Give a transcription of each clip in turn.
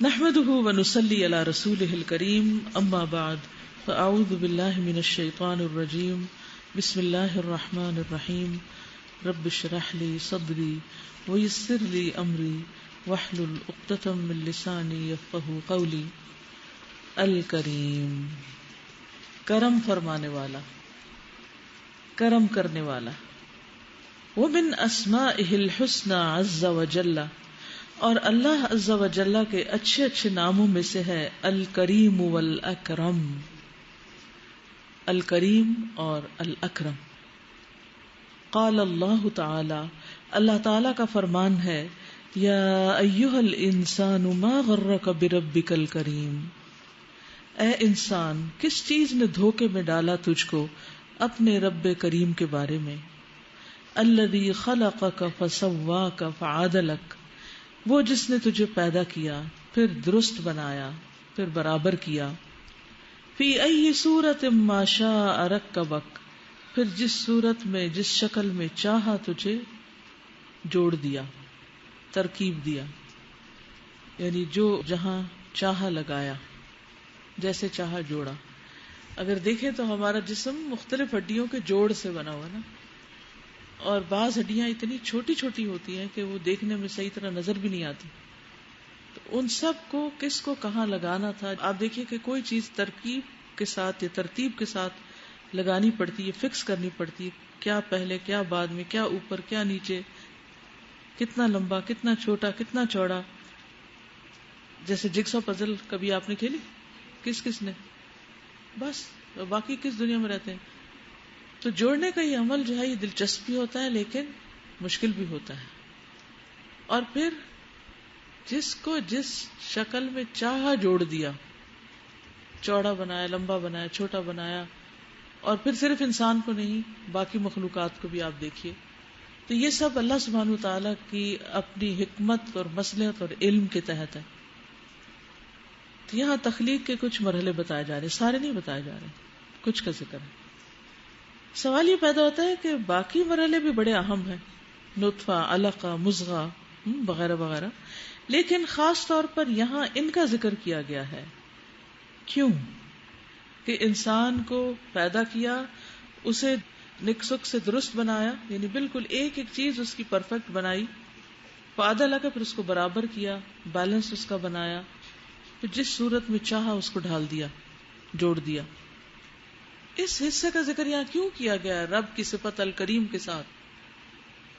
نحمده ونصلي على رسوله الكريم اما بعد فاعوذ بالله من الشيطان الرجيم بسم الله الرحمن الرحيم رب اشرح لي صدري ويسر لي امري واحلل عقدة من لساني يفقهوا قولي. الکریم، کرم فرمانے والا، کرم کرنے والا. ومن اسمائه الحسنى عز وجل، اور اللہ عز و جل کے اچھے اچھے ناموں میں سے ہے الکریم والاکرم، الکریم اور الاکرم. قال اللہ تعالی، اللہ تعالی کا فرمان ہے، یا ایھا الانسان ما غرک بربک الکریم، اے انسان کس چیز نے دھوکے میں ڈالا تجھ کو اپنے رب کریم کے بارے میں. الذی خلقک فسواک فعدلک، وہ جس نے تجھے پیدا کیا پھر درست بنایا پھر برابر کیا. فی ای صورت ما شاء رکبک، پھر جس صورت میں جس شکل میں چاہا تجھے جوڑ دیا، ترکیب دیا، یعنی جو جہاں چاہا لگایا، جیسے چاہا جوڑا. اگر دیکھیں تو ہمارا جسم مختلف ہڈیوں کے جوڑ سے بنا ہوا نا، اور بعض ہڈیاں اتنی چھوٹی چھوٹی ہوتی ہیں کہ وہ دیکھنے میں صحیح طرح نظر بھی نہیں آتی. تو ان سب کو کس کو کہاں لگانا تھا. آپ دیکھیے کہ کوئی چیز ترکیب کے ساتھ یا ترتیب کے ساتھ لگانی پڑتی ہے، فکس کرنی پڑتی ہے، کیا پہلے کیا بعد میں، کیا اوپر کیا نیچے، کتنا لمبا کتنا چھوٹا کتنا چوڑا. جیسے جگسا پزل کبھی آپ نے کھیلی؟ کس نے؟ بس باقی کس دنیا میں رہتے ہیں. تو جوڑنے کا یہ عمل جو ہے یہ دلچسپ بھی ہوتا ہے لیکن مشکل بھی ہوتا ہے. اور پھر جس کو جس شکل میں چاہا جوڑ دیا، چوڑا بنایا، لمبا بنایا، چھوٹا بنایا. اور پھر صرف انسان کو نہیں، باقی مخلوقات کو بھی آپ دیکھیے. تو یہ سب اللہ سبحانہ وتعالی کی اپنی حکمت اور مصلحت اور علم کے تحت ہے. تو یہاں تخلیق کے کچھ مرحلے بتائے جا رہے، سارے نہیں بتائے جا رہے، کچھ کا ذکر ہے. سوال یہ پیدا ہوتا ہے کہ باقی مرحلے بھی بڑے اہم ہیں، نطفہ، علقہ، مضغہ وغیرہ وغیرہ، لیکن خاص طور پر یہاں ان کا ذکر کیا گیا ہے. کیوں؟ کہ انسان کو پیدا کیا، اسے نک سک سے درست بنایا، یعنی بالکل ایک ایک چیز اس کی پرفیکٹ بنائی. فعدل کا، پھر اس کو برابر کیا، بیلنس اس کا بنایا، پھر جس صورت میں چاہا اس کو ڈھال دیا، جوڑ دیا. اس حصے کا ذکر یہاں کیوں کیا گیا ہے رب کی صفت الکریم کے ساتھ؟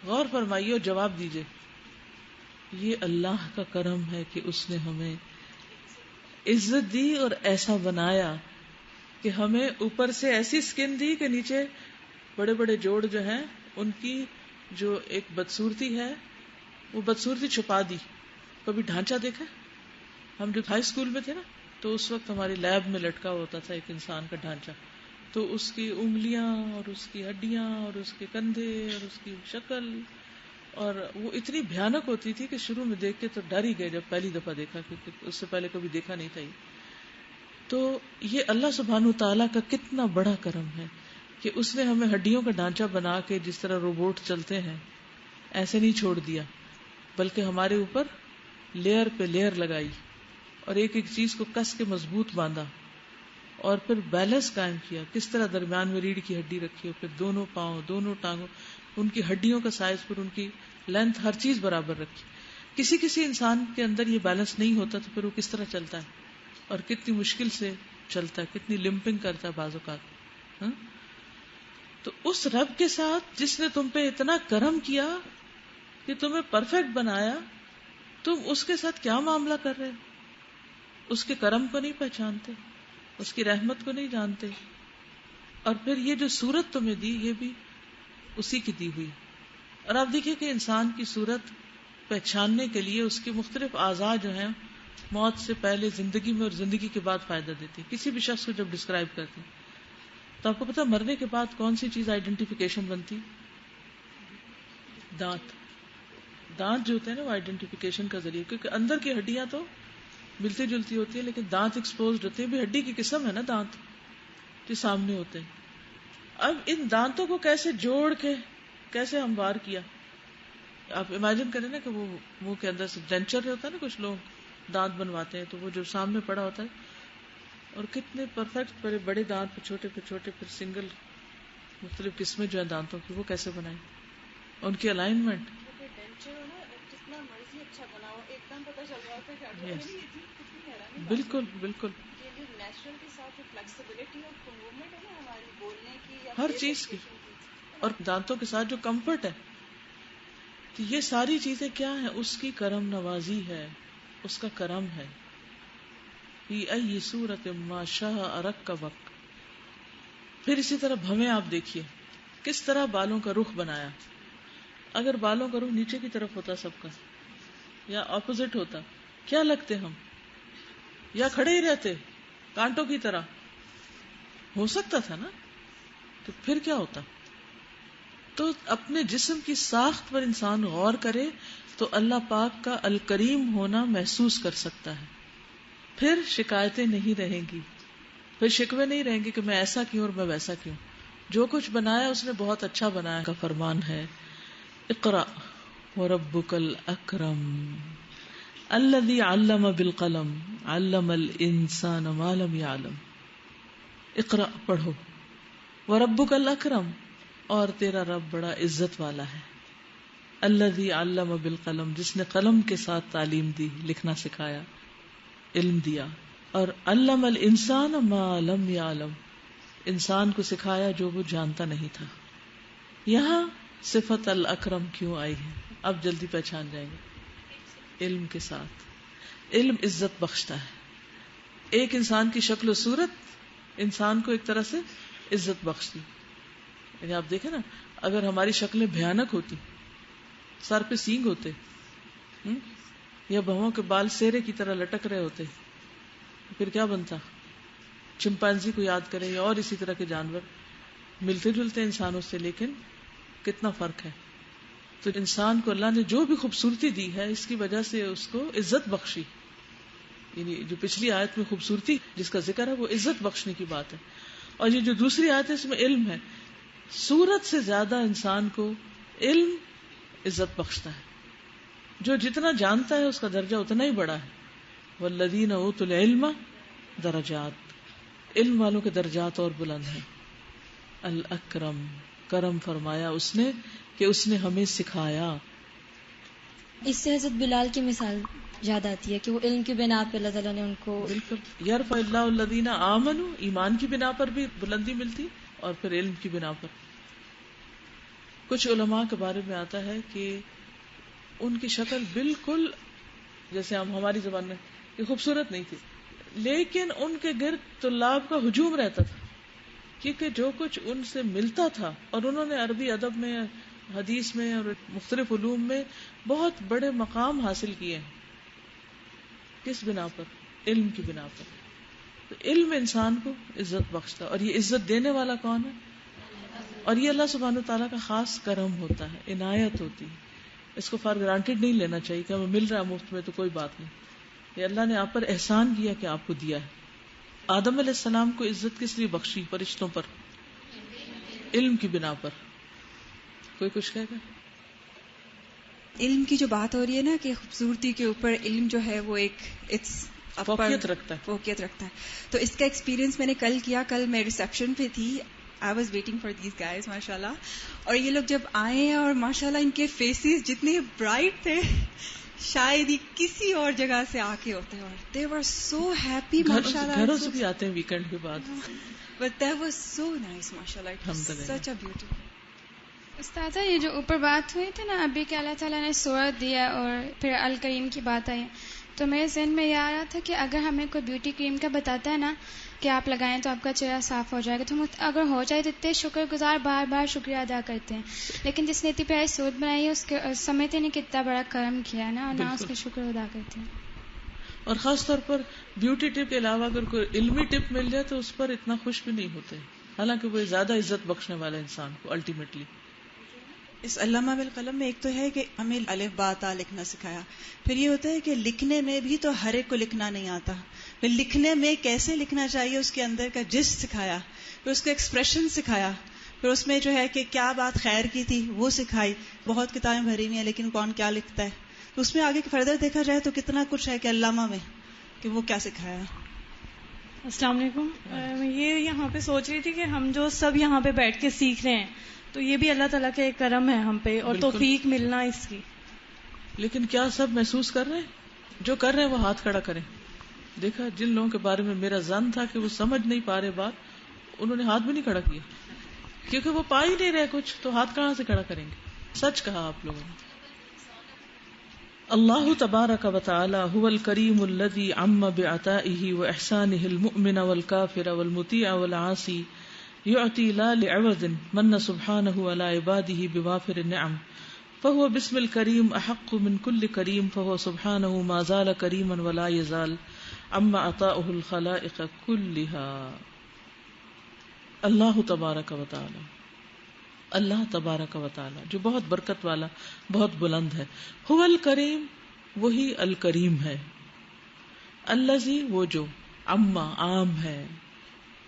غور فرمائیے اور جواب دیجیے. یہ اللہ کا کرم ہے کہ اس نے ہمیں عزت دی اور ایسا بنایا کہ ہمیں اوپر سے ایسی سکن دی کہ نیچے بڑے بڑے جوڑ جو ہیں ان کی جو ایک بدصورتی ہے وہ بدصورتی چھپا دی. کبھی ڈھانچہ دیکھا؟ ہم جو ہائی اسکول میں تھے نا، تو اس وقت ہماری لیب میں لٹکا ہوتا تھا ایک انسان کا ڈھانچہ، تو اس کی انگلیاں اور اس کی ہڈیاں اور اس کے کندھے اور اس کی شکل، اور وہ اتنی بھیانک ہوتی تھی کہ شروع میں دیکھ کے تو ڈر ہی گئے جب پہلی دفعہ دیکھا، کیونکہ اس سے پہلے کبھی دیکھا نہیں تھا. تو یہ اللہ سبحانہ تعالیٰ کا کتنا بڑا کرم ہے کہ اس نے ہمیں ہڈیوں کا ڈھانچہ بنا کے جس طرح روبوٹ چلتے ہیں ایسے نہیں چھوڑ دیا، بلکہ ہمارے اوپر لیئر پہ لیئر لگائی اور ایک ایک چیز کو کس کے مضبوط باندھا، اور پھر بیلنس قائم کیا. کس طرح درمیان میں ریڑھ کی ہڈی رکھی، اور پھر دونوں پاؤں، دونوں ٹانگوں، ان کی ہڈیوں کا سائز، پھر ان کی لینتھ، ہر چیز برابر رکھی. کسی انسان کے اندر یہ بیلنس نہیں ہوتا تو پھر وہ کس طرح چلتا ہے اور کتنی مشکل سے چلتا ہے، کتنی لمپنگ کرتا ہے بعض اوقات. تو اس رب کے ساتھ جس نے تم پہ اتنا کرم کیا کہ تمہیں پرفیکٹ بنایا، تم اس کے ساتھ کیا معاملہ کر رہے؟ اس کے کرم کو نہیں پہچانتے، اس کی رحمت کو نہیں جانتے. اور پھر یہ جو صورت تمہیں دی یہ بھی اسی کی دی ہوئی. اور آپ دیکھیے کہ انسان کی صورت پہچاننے کے لیے اس کے مختلف اعضاء جو ہیں موت سے پہلے زندگی میں اور زندگی کے بعد فائدہ دیتی. کسی بھی شخص کو جب ڈسکرائب کرتے ہیں تو آپ کو پتا مرنے کے بعد کون سی چیز آئیڈینٹیفیکیشن بنتی؟ دانت جو ہوتے ہیں نا وہ آئیڈینٹیفیکیشن کا ذریعہ، کیونکہ اندر کی ہڈیاں تو ملتی جلتی ہوتی ہے لیکن دانت ایکسپوزڈ ہوتے ہیں. بھی ہڈی کی قسم ہے نا دانت جو سامنے ہوتے ہیں. اب ان دانتوں کو کیسے جوڑ کے کیسے ہموار کیا. آپ امیجن کریں نا کہ وہ منہ کے اندر سے ڈینچر ہوتا ہے نا کچھ لوگ، دانت بنواتے ہیں تو وہ جو سامنے پڑا ہوتا ہے، اور کتنے پرفیکٹ پہلے بڑے دانت پھر چھوٹے پھر سنگل مختلف قسمیں جو ہیں دانتوں کی، وہ کیسے بنائیں، ان کی الائنمنٹ. جتنا مرضی اچھا بناؤ ایک دم پتہ چل رہا ہوتا ہے. بالکل بالکل نیچرل کے ساتھ جو فلیکسیبلٹی اور موومنٹ ہے نا ہماری بولنے کی یا ہر چیز کی، اور دانتوں کے ساتھ جو کمفرٹ ہے، تو یہ ساری چیزیں کیا ہیں؟ اس کی کرم نوازی ہے، اس کا کرم ہے. فی ای صورت ما شاء رکبک. پھر اسی طرح بھویں آپ دیکھیے کس طرح بالوں کا رخ بنایا. اگر بالوں کا رخ نیچے کی طرف ہوتا سب کا، یا اپوزٹ ہوتا، کیا لگتے ہم؟ یا کھڑے ہی رہتے کانٹوں کی طرح؟ ہو سکتا تھا نا. تو پھر کیا ہوتا؟ تو اپنے جسم کی ساخت پر انسان غور کرے تو اللہ پاک کا الکریم ہونا محسوس کر سکتا ہے. پھر شکایتیں نہیں رہیں گی، پھر شکوے نہیں رہیں گے کہ میں ایسا کیوں اور میں ویسا کیوں. جو کچھ بنایا اس نے بہت اچھا بنایا. کا فرمان ہے اقرأ وربک الاکرم الذی علم بالقلم علم الانسان ما لم یعلم. اقرأ پڑھو، وربک الاکرم اور تیرا رب بڑا عزت والا ہے. الذی علم بالقلم جس نے قلم کے ساتھ تعلیم دی، لکھنا سکھایا، علم دیا. اور علم الانسان ما لم یعلم انسان کو سکھایا جو وہ جانتا نہیں تھا. یہاں صفت الاکرم کیوں آئی ہے اب جلدی پہچان جائیں گے. علم کے ساتھ، علم عزت بخشتا ہے. ایک انسان کی شکل و صورت انسان کو ایک طرح سے عزت بخشتی. یعنی آپ دیکھیں نا، اگر ہماری شکلیں بھیانک ہوتی، سر پہ سینگ ہوتے، یا بھووں کے بال سیرے کی طرح لٹک رہے ہوتے، پھر کیا بنتا؟ چمپینزی کو یاد کریں یا اور اسی طرح کے جانور ملتے جلتے انسانوں سے، لیکن کتنا فرق ہے. تو انسان کو اللہ نے جو بھی خوبصورتی دی ہے اس کی وجہ سے اس کو عزت بخشی. یعنی جو پچھلی آیت میں خوبصورتی جس کا ذکر ہے وہ عزت بخشنے کی بات ہے، اور یہ جو دوسری آیت ہے اس میں علم ہے. صورت سے زیادہ انسان کو علم عزت بخشتا ہے. جو جتنا جانتا ہے اس کا درجہ اتنا ہی بڑا ہے. والذین اوتوا العلم درجات، علم والوں کے درجات اور بلند ہیں. الاکرم کرم فرمایا اس نے کہ اس نے ہمیں سکھایا. اس سے حضرت بلال کی مثال یاد آتی ہے کہ وہ علم کی بنا پہ اللہ تعالیٰ نے ان کو بالکل یرفع اللہ الذین آمنوا، ایمان کی بنا پر بھی بلندی ملتی اور پھر علم کی بنا پر. کچھ علماء کے بارے میں آتا ہے کہ ان کی شکل بالکل جیسے ہماری زبان میں یہ خوبصورت نہیں تھی، لیکن ان کے گرد طلاب کا ہجوم رہتا تھا، کیونکہ جو کچھ ان سے ملتا تھا، اور انہوں نے عربی ادب میں، حدیث میں اور مختلف علوم میں بہت بڑے مقام حاصل کیے ہیں. کس بنا پر؟ علم کی بنا پر. تو علم انسان کو عزت بخشتا، اور یہ عزت دینے والا کون ہے؟ اور یہ اللہ سبحانہ تعالیٰ کا خاص کرم ہوتا ہے، عنایت ہوتی ہے. اس کو فار گرانٹیڈ نہیں لینا چاہیے کہ ہمیں مل رہا ہے مفت میں تو کوئی بات نہیں. یہ اللہ نے آپ پر احسان کیا کہ آپ کو دیا ہے. آدم علیہ السلام کو عزت کس لیے بخشی فرشتوں پر؟ علم کی بنا پر. کوئی کچھ کہے گا؟ علم کی جو بات ہو رہی ہے نا کہ خوبصورتی کے اوپر علم جو ہے وہ ایک فوقیت رکھتا ہے. تو اس کا ایکسپیرینس میں نے کل کیا. کل میں ریسیپشن پہ تھی. I was waiting for these guys ماشاءاللہ. اور یہ لوگ جب آئے اور ماشاءاللہ ان کے فیسز جتنے برائٹ تھے شاید ہی کسی اور جگہ سے آ کے ہوتے ہیں. اور they were so happy ماشاءاللہ. گھروں سے بھی آتے ہیں ویکینڈ کے بعد. But that was so nice ماشاءاللہ. It was such a beauty. استاذہ یہ جو اوپر بات ہوئی تھی نا ابھی کہ اللہ تعالیٰ نے صورت دیا اور پھر الکریم کی بات آئی، تو میرے ذہن میں یہ آ رہا تھا کہ اگر ہمیں کوئی بیوٹی کریم کا بتاتا ہے نا کہ آپ لگائیں تو آپ کا چہرہ صاف ہو جائے گا، تو ہم اگر ہو جائے تو اتنے شکر گزار بار بار شکریہ ادا کرتے ہیں. لیکن جس نے اتنی پیاری صورت بنائی ہے اس کے سمجھتے نہیں کتنا بڑا کرم کیا ہے نا، اور نہ اس کے شکر ادا کرتے ہیں. اور خاص طور پر بیوٹی ٹپ کے علاوہ اگر کوئی علمی ٹپ مل جائے تو اس پر اتنا خوش بھی نہیں ہوتے، حالانکہ وہ زیادہ عزت بخشنے والا انسان کو الٹیمیٹلی. اس علامہ بالقلم میں ایک تو ہے کہ ہمیں الف با تا لکھنا سکھایا. پھر یہ ہوتا ہے کہ لکھنے میں بھی تو ہر ایک کو لکھنا نہیں آتا. پھر لکھنے میں کیسے لکھنا چاہیے اس کے اندر کا جس سکھایا. پھر اس کو ایکسپریشن سکھایا. پھر اس میں جو ہے کہ کیا بات خیر کی تھی وہ سکھائی. بہت کتابیں بھری ہوئی ہیں لیکن کون کیا لکھتا ہے. اس میں آگے فردر دیکھا جائے تو کتنا کچھ ہے کہ علامہ میں کہ وہ کیا سکھایا. السلام علیکم. میں یہ یہاں پہ سوچ رہی تھی کہ ہم جو سب یہاں پہ بیٹھ کے سیکھ رہے ہیں تو یہ بھی اللہ تعالیٰ کا ایک کرم ہے ہم پہ اور توفیق ملنا اس کی. لیکن کیا سب محسوس کر رہے ہیں؟ جو کر رہے ہیں وہ ہاتھ کھڑا کریں. دیکھا جن لوگوں کے بارے میں میرا ظن تھا کہ وہ سمجھ نہیں پا رہے بات, انہوں نے ہاتھ بھی نہیں کھڑا کیا, کیونکہ وہ پا ہی نہیں رہے کچھ, تو ہاتھ کہاں سے کھڑا کریں گے. سچ کہا آپ لوگوں نے. اللہ تبارک و تعالی هو الکریم الذی عم بعطائه واحسانه المؤمن والکافر والمطیع والعاصی یعطی لا لعوض من سبحانه على عباده بوافر النعم فهو باسم الكريم احق من كل كريم فهو سبحانه ما زال كريما ولا يزال عما عطاؤه الخلائق كلها. اللہ تبارک و تعالی, اللہ تبارک و تعالی جو بہت برکت والا, بہت بلند ہے. هو الکریم, وہی الکریم ہے. الذی, وہ جو, عما, عام ہے,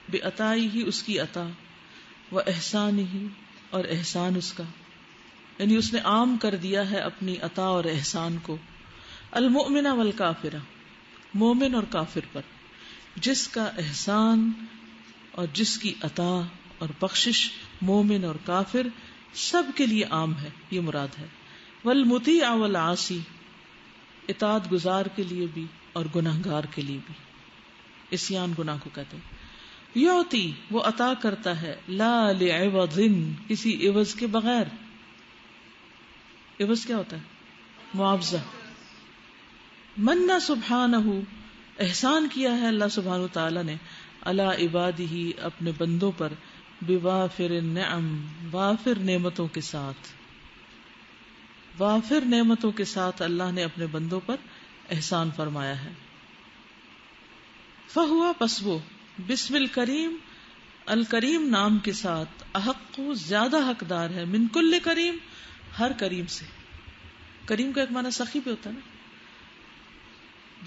بعطائہ, اس کی عطا, و احسانہ, اور احسان اس کا, یعنی اس نے عام کر دیا ہے اپنی عطا اور احسان کو. المؤمن والکافر, مومن اور کافر پر, جس کا احسان اور جس کی عطا اور بخشش مومن اور کافر سب کے لیے عام ہے, یہ مراد ہے. والمطیع والعاصی, اطاعت گزار کے لیے بھی اور گناہگار کے لیے بھی. عصیان گناہ کو کہتے ہیں. یعطی, وہ عطا کرتا ہے, لا لعوض, کسی عوض کے بغیر. عوض کیا ہوتا ہے؟ معاوضہ. من سبحانہ, احسان کیا ہے اللہ سبحانہ تعالی نے, علی عبادہ, اپنے بندوں پر, بوافر النعم, وافر نعمتوں کے ساتھ. وافر نعمتوں کے ساتھ اللہ نے اپنے بندوں پر احسان فرمایا ہے. فہوا, پس وہ, بسم الکریم, الکریم نام کے ساتھ, احق, زیادہ حقدار ہے, من کل کریم, ہر کریم سے. کریم کا ایک معنی سخی پہ ہوتا ہے نا.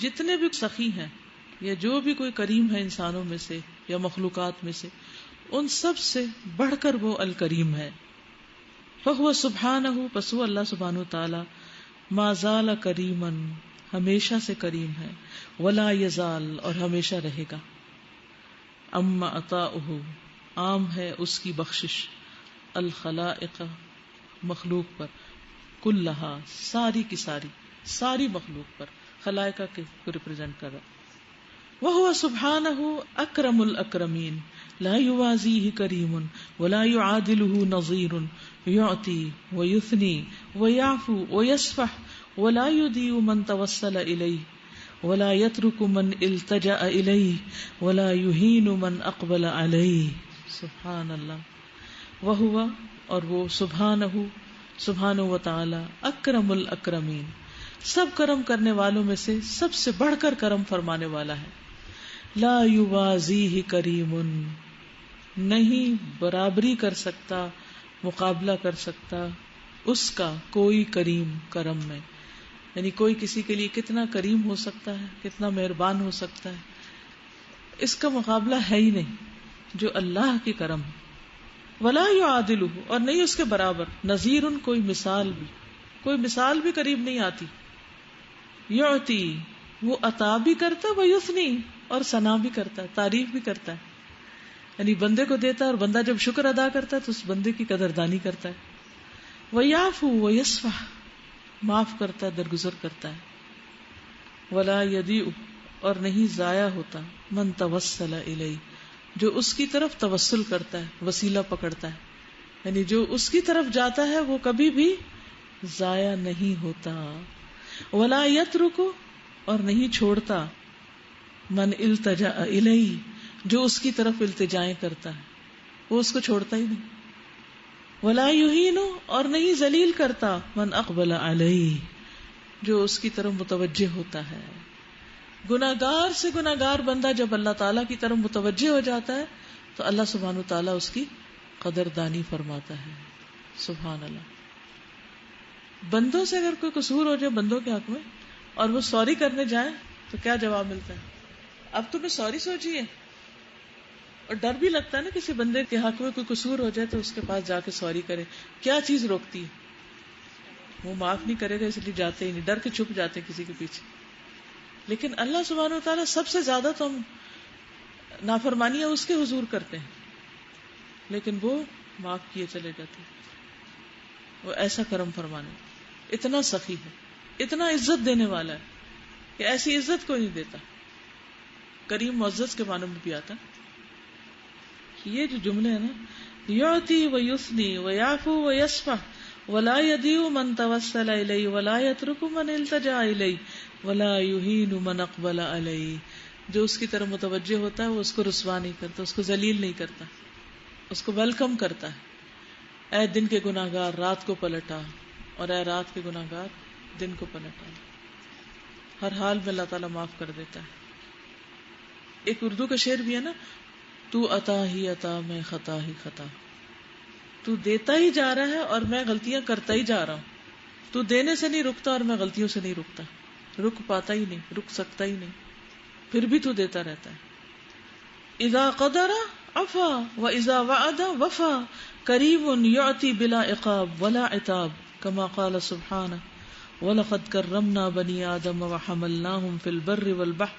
جتنے بھی سخی ہیں یا جو بھی کوئی کریم ہے انسانوں میں سے یا مخلوقات میں سے, ان سب سے بڑھ کر وہ الکریم ہے. فہو سبحانہ, پس وہ اللہ سبحانہ تعالی, ما زال کریما, ہمیشہ سے کریم ہے, ولا یزال, اور ہمیشہ رہے گا. اما عطاؤہ, عام ہے اس کی بخشش, الخلائق, مخلوق پر, کلہا, ساری کی ساری, ساری مخلوق پر, خلائقہ کے کو ریپرزینٹ کر رہا. وہو سبحانہ اکرم الاکرمین, لا یوازیہ کریم ولا یعادلہ نظیر, یعطی ویثنی ویعفو ویصفح ولا یضیع من توسل الیہ ولا یترک من التجأ الیہ ولا یہین من اقبل علیہ. سبحان اللہ. وہو, اور وہ, سبحانہ, سبحانہ و تعالی, اکرم الاکرمین, سب کرم کرنے والوں میں سے سب سے بڑھ کر کرم فرمانے والا ہے. لا یوازیہ کریم, نہیں برابری کر سکتا, مقابلہ کر سکتا اس کا کوئی کریم کرم میں. یعنی کوئی کسی کے لیے کتنا کریم ہو سکتا ہے, کتنا مہربان ہو سکتا ہے, اس کا مقابلہ ہے ہی نہیں جو اللہ کی کرم ہے. ولا یعادلہ, اور نہیں اس کے برابر, نظیر, کوئی مثال بھی قریب نہیں آتی. یعطی, وہ عطا بھی کرتا ہے, وہ یثنی, اور ثنا بھی کرتا ہے, تعریف بھی کرتا ہے. یعنی بندے کو دیتا ہے اور بندہ جب شکر ادا کرتا ہے تو اس بندے کی قدردانی کرتا ہے. ویعفو ویصفح, معاف کرتا ہے, درگزر کرتا ہے. ولا یضیع, اور نہیں ضائع ہوتا, من توسل الیہ, جو اس کی طرف توسل کرتا ہے, وسیلہ پکڑتا ہے, یعنی جو اس کی طرف جاتا ہے وہ کبھی بھی ضائع نہیں ہوتا. ولا یترک, اور نہیں چھوڑتا, من التجا الیہ, جو اس کی طرف التجائیں کرتا ہے وہ اس کو چھوڑتا ہی نہیں. ولا یہین, اور نہیں ذلیل کرتا, من اقبل علیہ, جو اس کی طرف متوجہ ہوتا ہے. گناہگار سے گناہگار بندہ جب اللہ تعالیٰ کی طرف متوجہ ہو جاتا ہے تو اللہ سبحانہ و تعالیٰ اس کی قدردانی فرماتا ہے. سبحان اللہ. بندوں سے اگر کوئی قصور ہو جائے بندوں کے حق میں اور وہ سوری کرنے جائیں تو کیا جواب ملتا ہے؟ اب تمہیں سوری سوچیے, اور ڈر بھی لگتا ہے نا کسی بندے کے حق میں کوئی قصور ہو جائے تو اس کے پاس جا کے سوری کرے. کیا چیز روکتی ہے؟ وہ معاف نہیں کرے گا اس لیے جاتے ہی نہیں, ڈر کے چھپ جاتے کسی کے پیچھے. لیکن اللہ سبحانہ و تعالیٰ سب سے زیادہ تو ہم نافرمانیاں اس کے حضور کرتے ہیں, لیکن وہ معاف کیے چلے جاتے ہیں. وہ ایسا کرم فرمانے, اتنا سخی ہے, اتنا عزت دینے والا ہے کہ ایسی عزت کوئی نہیں دیتا. کریم معزز کے معنی میں بھی آتا. یہ جو جملے ہیں نا, یعطی و یثنی و یعفو و یصفح ولا یضیع من توسل الیہ ولا یترک من التجا الیہ ولا یہین من اقبل علیہ, جو اس کی طرف متوجہ ہوتا ہے وہ اس کو رسوا نہیں کرتا, اس کو ذلیل نہیں کرتا, اس کو ویلکم کرتا ہے. اے دن کے گناہگار رات کو پلٹا, اور اے رات کے گناہگار دن کو پلٹا. ہر حال میں اللہ تعالیٰ معاف کر دیتا ہے. ایک اردو کا شعر بھی ہے نا, تو عطا ہی عطا میں خطا ہی خطا, تو دیتا ہی جا رہا ہے اور میں غلطیاں کرتا ہی جا رہا ہوں. تو دینے سے نہیں رکتا اور میں غلطیوں سے نہیں رکتا, رک پاتا ہی نہیں, رک سکتا ہی نہیں, پھر بھی تو دیتا رہتا ہے. اذا قدر عفا واذا وعد وفا کریم یعطی بلا عقاب ولا عتاب کما قال سبحانہ وَلَقَدْ كَرَّمْنَا بَنِي آدَمَ وَحَمَلْنَاهُمْ فِي الْبَرِّ وَالْبَحْرِ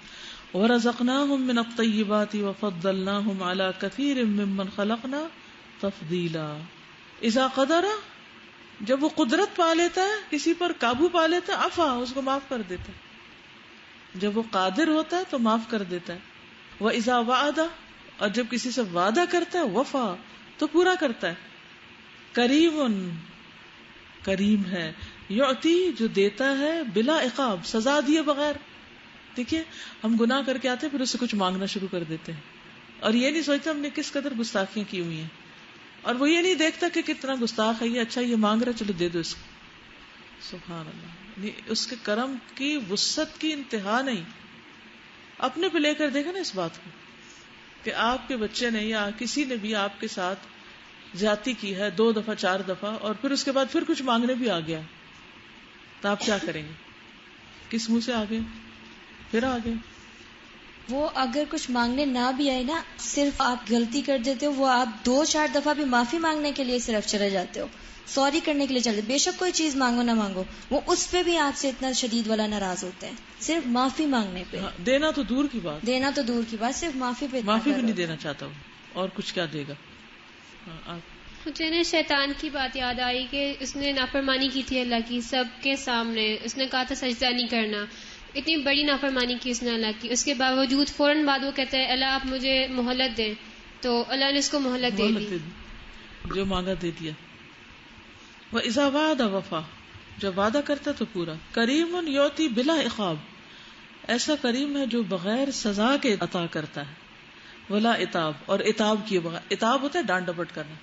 وَرَزَقْنَاهُمْ مِنَ الطَّيِّبَاتِ وَفَضَّلْنَاهُمْ عَلَى كَثِيرٍ مِّمَّنْ خَلَقْنَا تَفْضِيلًا. اذا قدر, جب وہ قدرت پا لیتا ہے, کسی پر قابو پا لیتا ہے, عفا, اس کو معاف کر دیتا ہے. جب وہ قادر ہوتا ہے تو معاف کر دیتا ہے. وَإِذَا وَعَدَ, اور جب کسی سے وعدہ کرتا ہے, وفا, تو پورا کرتا ہے. کریم, کریم ہے, یعطی, جو دیتا ہے, بلا عقاب, سزا دیے بغیر. دیکھیے ہم گناہ کر کے آتے ہیں پھر اس سے کچھ مانگنا شروع کر دیتے ہیں, اور یہ نہیں سوچتے ہم نے کس قدر گستاخیاں کی ہوئی ہیں, اور وہ یہ نہیں دیکھتا کہ کتنا گستاخ ہے یہ, اچھا یہ مانگ رہا, چلو دے دو اس کو. سبحان اللہ, اس کے کرم کی وسعت کی انتہا نہیں. اپنے پہ لے کر دیکھا نا اس بات کو کہ آپ کے بچے نے یا کسی نے بھی آپ کے ساتھ زیادتی کی ہے 2 دفعہ 4 دفعہ, اور پھر اس کے بعد پھر کچھ مانگنے بھی آ گیا, تو آپ کیا کریں گے؟ کس منہ سے آگے پھر آگے. وہ اگر کچھ مانگنے نہ بھی آئے نا, صرف آپ غلطی کر دیتے ہو, وہ آپ 2-4 دفعہ بھی معافی مانگنے کے لیے صرف چلے جاتے ہو, سوری کرنے کے لیے چلے, بے شک کوئی چیز مانگو نہ مانگو, وہ اس پہ بھی آپ سے اتنا شدید والا ناراض ہوتے ہیں, صرف معافی مانگنے پہ. دینا تو دور کی بات, دینا تو دور کی بات, صرف معافی پہ معافی بھی نہیں دینا چاہتا ہوں, اور کچھ کیا دے گا. مجھے نا شیطان کی بات یاد آئی کہ اس نے نافرمانی کی تھی اللہ کی سب کے سامنے. اس نے کہا تھا سجدہ نہیں کرنا, اتنی بڑی نافرمانی کی اس نے اللہ کی. اس کے باوجود فوراً بعد وہ کہتا ہے اللہ آپ مجھے مہلت دیں, تو اللہ نے اس کو مہلت دے دی, جو مانگا دے دیا. وَإِذَا وَعَدَ وَفَا, جب وعدہ کرتا تو پورا. کریم یعطی بلا عقاب, ایسا کریم ہے جو بغیر سزا کے عطا کرتا ہے. ولا عتاب, اور عتاب کیے بغیر. عتاب ہوتا ہے ڈانٹ ڈپٹ کرنا.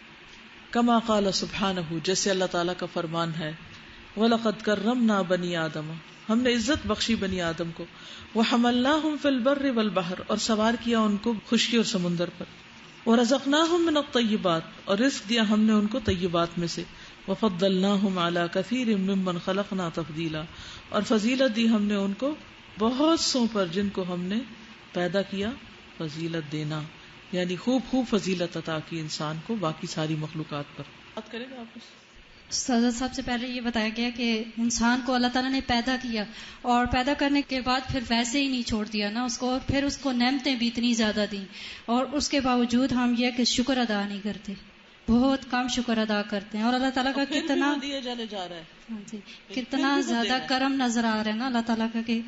کما قال سبحانہ, جیسے اللہ تعالیٰ کا فرمان ہے, وَلَقَدْ كَرَّمْنَا بَنِي آدَمَ, ہم نے عزت بخشی بنی آدم کو, وَحَمَلْنَاهُمْ فِي الْبَرِّ وَالْبَحْرِ, اور سوار کیا ان کو خشکی اور سمندر پر, وَرَزَقْنَاهُمْ مِنَ الطَّيِّبَاتِ, اور رزق دیا ہم نے ان کو طیبات میں سے, وَفَضَّلْنَاهُمْ عَلَى كَثِيرٍ مِّمَّنْ خَلَقْنَا تَفْضِيلًا, اور فضیلت دی ہم نے ان کو بہت سو پر جن کو ہم نے پیدا کیا. فضیلت دینا یعنی خوب فضیلت عطا کی انسان کو باقی ساری مخلوقات پر. بات کریں گے آپ. سادہ صاحب سے پہلے یہ بتایا گیا کہ انسان کو اللہ تعالیٰ نے پیدا کیا, اور پیدا کرنے کے بعد پھر ویسے ہی نہیں چھوڑ دیا نا اس کو, اور پھر اس کو نعمتیں بھی اتنی زیادہ دیں, اور اس کے باوجود ہم یہ کہ شکر ادا نہیں کرتے, بہت کم شکر ادا کرتے ہیں. اور اللہ تعالیٰ کا کتنا دیا جانے جا رہا ہے, جی کتنا زیادہ کرم نظر آ رہا ہے نا اللہ تعالیٰ کا, کہ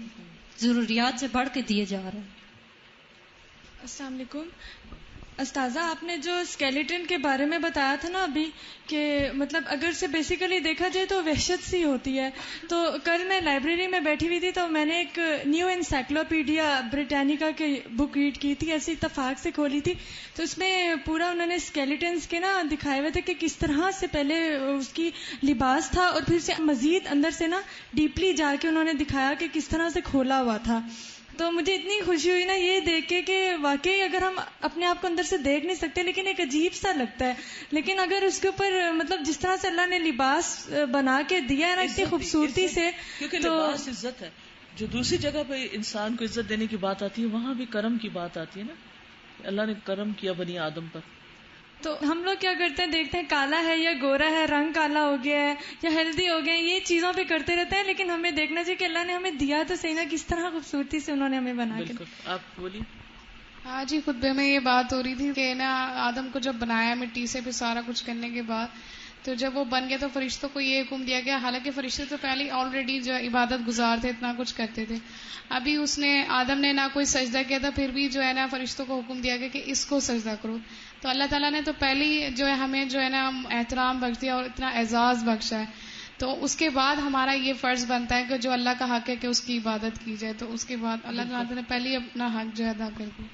ضروریات سے بڑھ کے دیے جا رہے ہیں. السلام علیکم. استاذہ آپ نے جو اسکیلیٹن کے بارے میں بتایا تھا نا ابھی, کہ مطلب اگر سے بیسیکلی دیکھا جائے تو وحشت سی ہوتی ہے. تو کل میں لائبریری میں بیٹھی ہوئی تھی تو میں نے ایک نیو انسائکلوپیڈیا بریٹانیکا کی بک ریڈ کی تھی, ایسی اتفاق سے کھولی تھی. تو اس میں پورا انہوں نے اسکیلیٹنس کے نا دکھائے ہوئے تھے کہ کس طرح سے پہلے اس کی لباس تھا, اور پھر سے مزید اندر سے نا ڈیپلی جا کے انہوں نے دکھایا کہ کس طرح سے کھولا ہوا تھا. تو مجھے اتنی خوشی ہوئی نا یہ دیکھ کے کہ واقعی اگر ہم اپنے آپ کو اندر سے دیکھ نہیں سکتے لیکن ایک عجیب سا لگتا ہے, لیکن اگر اس کے اوپر مطلب جس طرح سے اللہ نے لباس بنا کے دیا ہے نا اتنی خوبصورتی سے, کیونکہ لباس عزت ہے. جو دوسری جگہ پہ انسان کو عزت دینے کی بات آتی ہے وہاں بھی کرم کی بات آتی ہے نا, اللہ نے کرم کیا بنی آدم پر, تو ہم لوگ کیا کرتے ہیں، دیکھتے ہیں کالا ہے یا گورا ہے، رنگ کالا ہو گیا ہے یا ہیلدی ہو گئے، یہ چیزوں پہ کرتے رہتے ہیں، لیکن ہمیں دیکھنا چاہیے کہ اللہ نے ہمیں دیا تو صحیح نا، کس طرح خوبصورتی سے انہوں نے ہمیں بنا کے. آپ بولیے. ہاں جی، خطبے میں یہ بات ہو رہی تھی کہ نا آدم کو جب بنایا مٹی سے پھر سارا کچھ کرنے کے بعد، تو جب وہ بن گیا تو فرشتوں کو یہ حکم دیا گیا، حالانکہ فرشتے تو پہلے آلریڈی جو عبادت گزار تھے، اتنا کچھ کرتے تھے. ابھی آدم نے نہ کوئی سجدہ کیا تھا، پھر بھی جو ہے نا فرشتوں کو حکم دیا گیا کہ اس کو سجدہ کرو. تو اللہ تعالیٰ نے تو پہلے ہی جو ہے ہمیں جو ہے نا احترام بخش دیا اور اتنا اعزاز بخشا ہے، تو اس کے بعد ہمارا یہ فرض بنتا ہے کہ جو اللہ کا حق ہے کہ اس کی عبادت کی جائے. تو اس کے بعد اللہ تعالیٰ نے پہلے ہی اپنا حق جو ہے ادا کر دیا.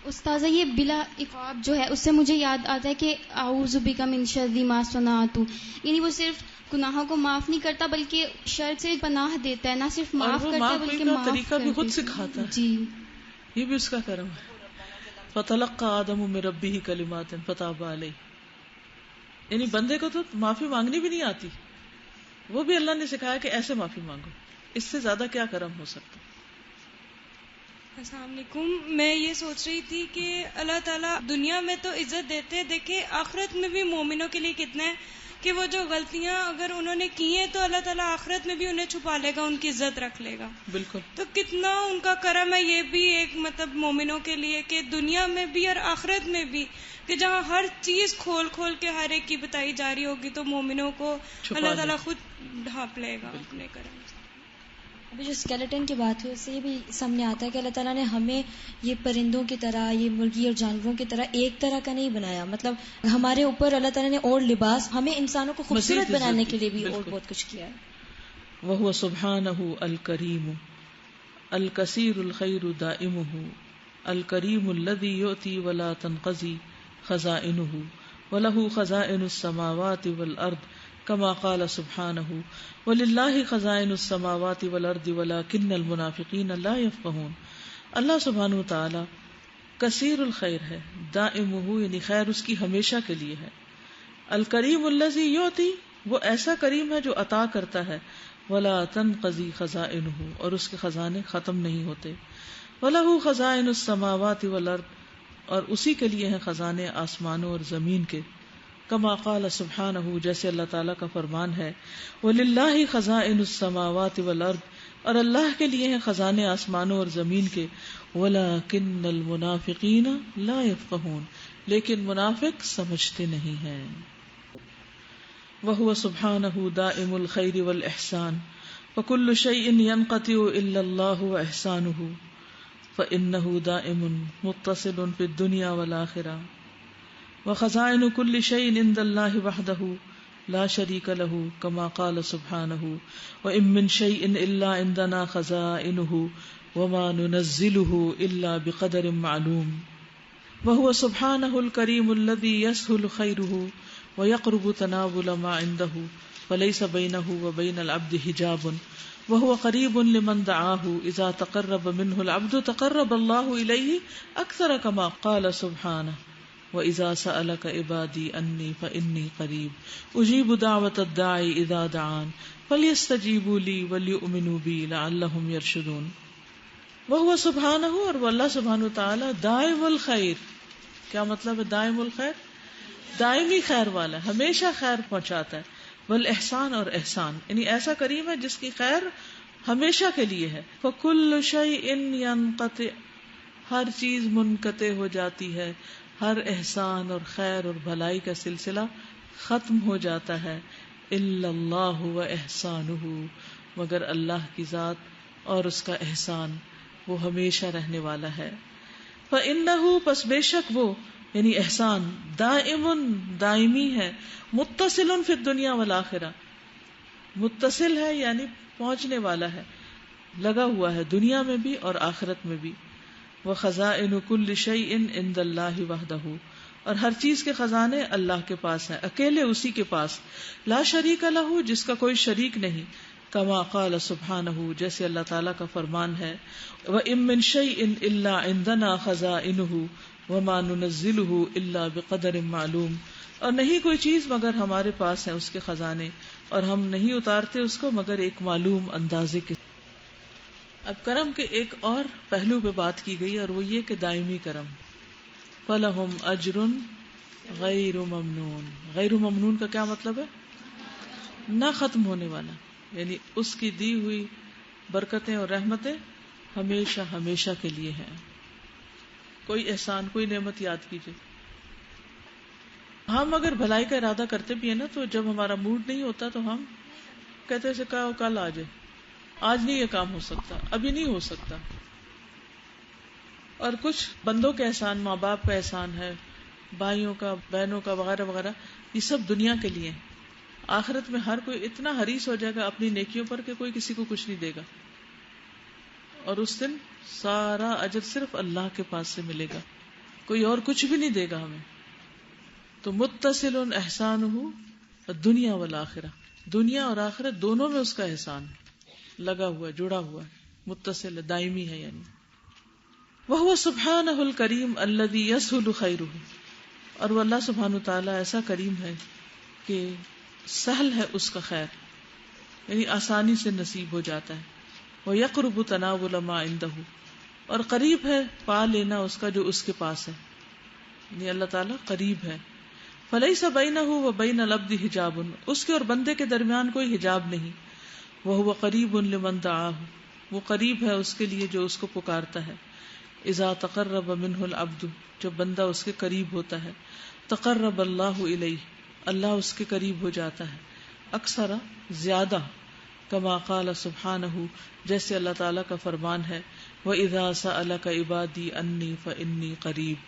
استاذہ یہ بلا افاد جو ہے اس سے مجھے یاد آتا ہے کہ اعوذ بک من شر ما صنعت، یعنی وہ صرف گناہوں کو معاف نہیں کرتا بلکہ شر سے پناہ دیتا ہے، نہ صرف معاف کرتا ہے بلکہ معاف طریقہ بھی خود سکھاتا ہے. جی یہ بھی اس کا کرم ہے. فتلقى آدم من ربه کلمات فتاب علیہ، یعنی بندے کو تو معافی مانگنی بھی نہیں آتی، وہ بھی اللہ نے سکھایا کہ ایسے معافی مانگو. اس سے زیادہ کیا کرم ہو سکتا. السلام علیکم. میں یہ سوچ رہی تھی کہ اللہ تعالیٰ دنیا میں تو عزت دیتے ہیں، دیکھیں آخرت میں بھی مومنوں کے لیے کتنا ہے کہ وہ جو غلطیاں اگر انہوں نے کی ہیں تو اللہ تعالیٰ آخرت میں بھی انہیں چھپا لے گا، ان کی عزت رکھ لے گا. بالکل. تو کتنا ان کا کرم ہے، یہ بھی ایک مطلب مومنوں کے لیے کہ دنیا میں بھی اور آخرت میں بھی، کہ جہاں ہر چیز کھول کھول کے ہر ایک کی بتائی جا رہی ہوگی تو مومنوں کو اللہ تعالیٰ خود ڈھانپ لے گا اپنے کرم. ابھی جو اسکیلیٹن کی بات ہوئی اس سے یہ بھی سامنے آتا ہے کہ اللہ تعالیٰ نے ہمیں یہ پرندوں کی طرح، یہ مرغی اور جانوروں کی طرح ایک طرح کا نہیں بنایا. مطلب ہمارے اوپر اللہ تعالیٰ نے اور لباس، ہمیں انسانوں کو خوبصورت بنانے کے لیے بھی اور بہت کچھ کیا ہے. وَهُوَ سُبْحَانَهُ الْكَرِيمُ الْكَثِيرُ الْخَيْرُ دَائِمُهُ الْكَرِيمُ الَّذِي يُؤْتِي وَلَا تَنْقَضِي خَزَائِنُهُ وَلَهُ خَزَائِنُ السَّمَاوَاتِ وَالْأَرْضِ كما قال سبحانه وللہ خزائن السماوات والارض ولكن المنافقین لا يفقهون. اللہ سبحانہ وتعالی کثیر الخیر ہے، دائمہ یعنی خیر اس کی ہمیشہ کے لیے ہے. الکریم الذی یعطی، وہ ایسا کریم ہے جو عطا کرتا ہے. ولا تنقضی خزائنہ، اور اس کے خزانے ختم نہیں ہوتے. ولہ خزائن السماوات والارض، اور اسی کے لیے ہیں خزانے آسمانوں اور زمین کے. کما قال سبحانہ، جیسے اللہ تعالیٰ کا فرمان ہے وَلِلَّهِ خَزَائِنُ السَّمَاوَاتِ وَالْأَرْضِ، اور اللہ کے لیے ہیں خزانے آسمانوں اور زمین کے. وَلَكِنَّ الْمُنَافِقِينَ لَا يَفْقَهُونَ، لیکن منافق سمجھتے نہیں ہیں. وَهُوَ سُبْحَانَهُ دَائِمُ الْخَيْرِ وَالْإِحْسَانِ فَكُلُّ شَيْءٍ يَنْقَطِعُ إِلَّا اللَّهُ وَإِحْسَانُهُ فَإِنَّهُ دَائِمٌ مُتَّصِلٌ فِي الدُّنْيَا وَالْآخِرَةِ. وخزائن كل شيء عند الله وحده لا شريك له كما قال سبحانه وإن من شيء إلا عندنا خزائنه وما ننزله إلا بقدر معلوم. وهو سبحانه الكريم الذي يسهل خيره ويقرب تناول ما عنده فليس بينه وبين العبد حجاب وهو قريب لمن دعاه إذا تقرب منه العبد تقرب الله إليه أكثر كما قال سبحانه وَإِذَا سَأَلَكَ عِبَادِي أَنِّي فَإِنِّي قَرِيبٌ أُجِيبُ دَعْوَةَ الدَّاعِ إِذَا دَعَانِ فَلْيَسْتَجِيبُوا لِي وَلْيُؤْمِنُوا بِي لَعَلَّهُمْ يَرْشُدُونَ. وَهُوَ سُبْحَانَهُ، اور وہ اللہ سبحانہ وتعالی دائم الخیر. کیا مطلب ہے دائم الخیر؟ دائمی خیر والا، ہمیشہ خیر پہنچاتا ہے. والاحسان، اور احسان یعنی ایسا کریم ہے جس کی خیر ہمیشہ کے لیے ہے. فَكُلُّ شَيْءٍ يَنْقَطِعُ، ہر چیز منقطع ہو جاتی ہے، ہر احسان اور خیر اور بھلائی کا سلسلہ ختم ہو جاتا ہے. الا اللہ و احسانہ، مگر اللہ کی ذات اور اس کا احسان، وہ ہمیشہ رہنے والا ہے. فإنہ، پس بے شک وہ یعنی احسان، دائم دائمی ہے، متصل فی الدنیا والآخرہ، متصل ہے یعنی پہنچنے والا ہے، لگا ہوا ہے دنیا میں بھی اور آخرت میں بھی. وخزائن کل شیء عند اللہ وحدہ، اور ہر چیز کے خزانے اللہ کے پاس ہیں، اکیلے اسی کے پاس. لا شریک لہ، جس کا کوئی شریک نہیں. کما قال سبحانہ، جیسے اللہ تعالیٰ کا فرمان ہے وَإِن مِّن شَيْءٍ إِلَّا عِندَنَا خَزَائِنُهُ وَمَا نُنَزِّلُهُ إِلَّا بِقَدَرٍ مَعْلُومٍ، اور نہیں کوئی چیز مگر ہمارے پاس ہے اس کے خزانے، اور ہم نہیں اتارتے اس کو مگر ایک معلوم اندازے کے. اب کرم کے ایک اور پہلو پہ بات کی گئی اور وہ یہ کہ دائمی کرم. فَلَهُمْ أَجْرٌ غیر ممنون. غیر ممنون کا کیا مطلب ہے؟ نہ ختم ہونے والا، یعنی اس کی دی ہوئی برکتیں اور رحمتیں ہمیشہ ہمیشہ کے لیے ہیں. کوئی احسان، کوئی نعمت یاد کیجئے. ہم اگر بھلائی کا ارادہ کرتے بھی ہیں نا، تو جب ہمارا موڈ نہیں ہوتا تو ہم کہتے ہیں کل آ جائے، آج نہیں یہ کام ہو سکتا، ابھی نہیں ہو سکتا. اور کچھ بندوں کے احسان، ماں باپ کا احسان ہے، بھائیوں کا، بہنوں کا، وغیرہ وغیرہ، یہ سب دنیا کے لیے. آخرت میں ہر کوئی اتنا حریص ہو جائے گا اپنی نیکیوں پر کہ کوئی کسی کو کچھ نہیں دے گا، اور اس دن سارا اجر صرف اللہ کے پاس سے ملے گا، کوئی اور کچھ بھی نہیں دے گا ہمیں. تو متصل احسانہ دنیا والآخرہ، دنیا اور آخرت دونوں میں اس کا احسان لگا ہوا ہے، جڑا ہوا ہے، متصل، دائمی ہے. یعنی وَهُوَ سُبْحَانَهُ الْكَرِيمُ الَّذِي يَسْهُلُ خَيْرُهُ، اور وہ اللہ سبحانہ تعالیٰ ایسا کریم ہے کہ سہل ہے اس کا خیر، یعنی آسانی سے نصیب ہو جاتا ہے. وَيَقْرُبُ تَنَاوُلَ مَا عِندَهُ، اور قریب ہے پا لینا اس کا جو اس کے پاس ہے، یعنی اللہ تعالیٰ قریب ہے. فَلَيْسَ بَيْنَهُ وَبَيْنَ الْعَبْدِ حِجَابٌ، اس کے اور بندے کے درمیان کوئی حجاب نہیں. وَهُوَ قَرِيبٌ لِمَنْ دَعَاهُ، وہ قریب ہے اس کے لیے جو اس کو پکارتا ہے. اذا تقرب منہ العبد، جب بندہ اس کے قریب ہوتا ہے، تقرب اللہ الیہ، اللہ اس کے قریب ہو جاتا ہے، اکثر زیادہ. کما قال سبحانہ، جیسے اللہ تعالیٰ کا فرمان ہے، وَإِذَا سَأَلَكَ عِبَادِي أَنِّي فَإِنِّي قَرِيب،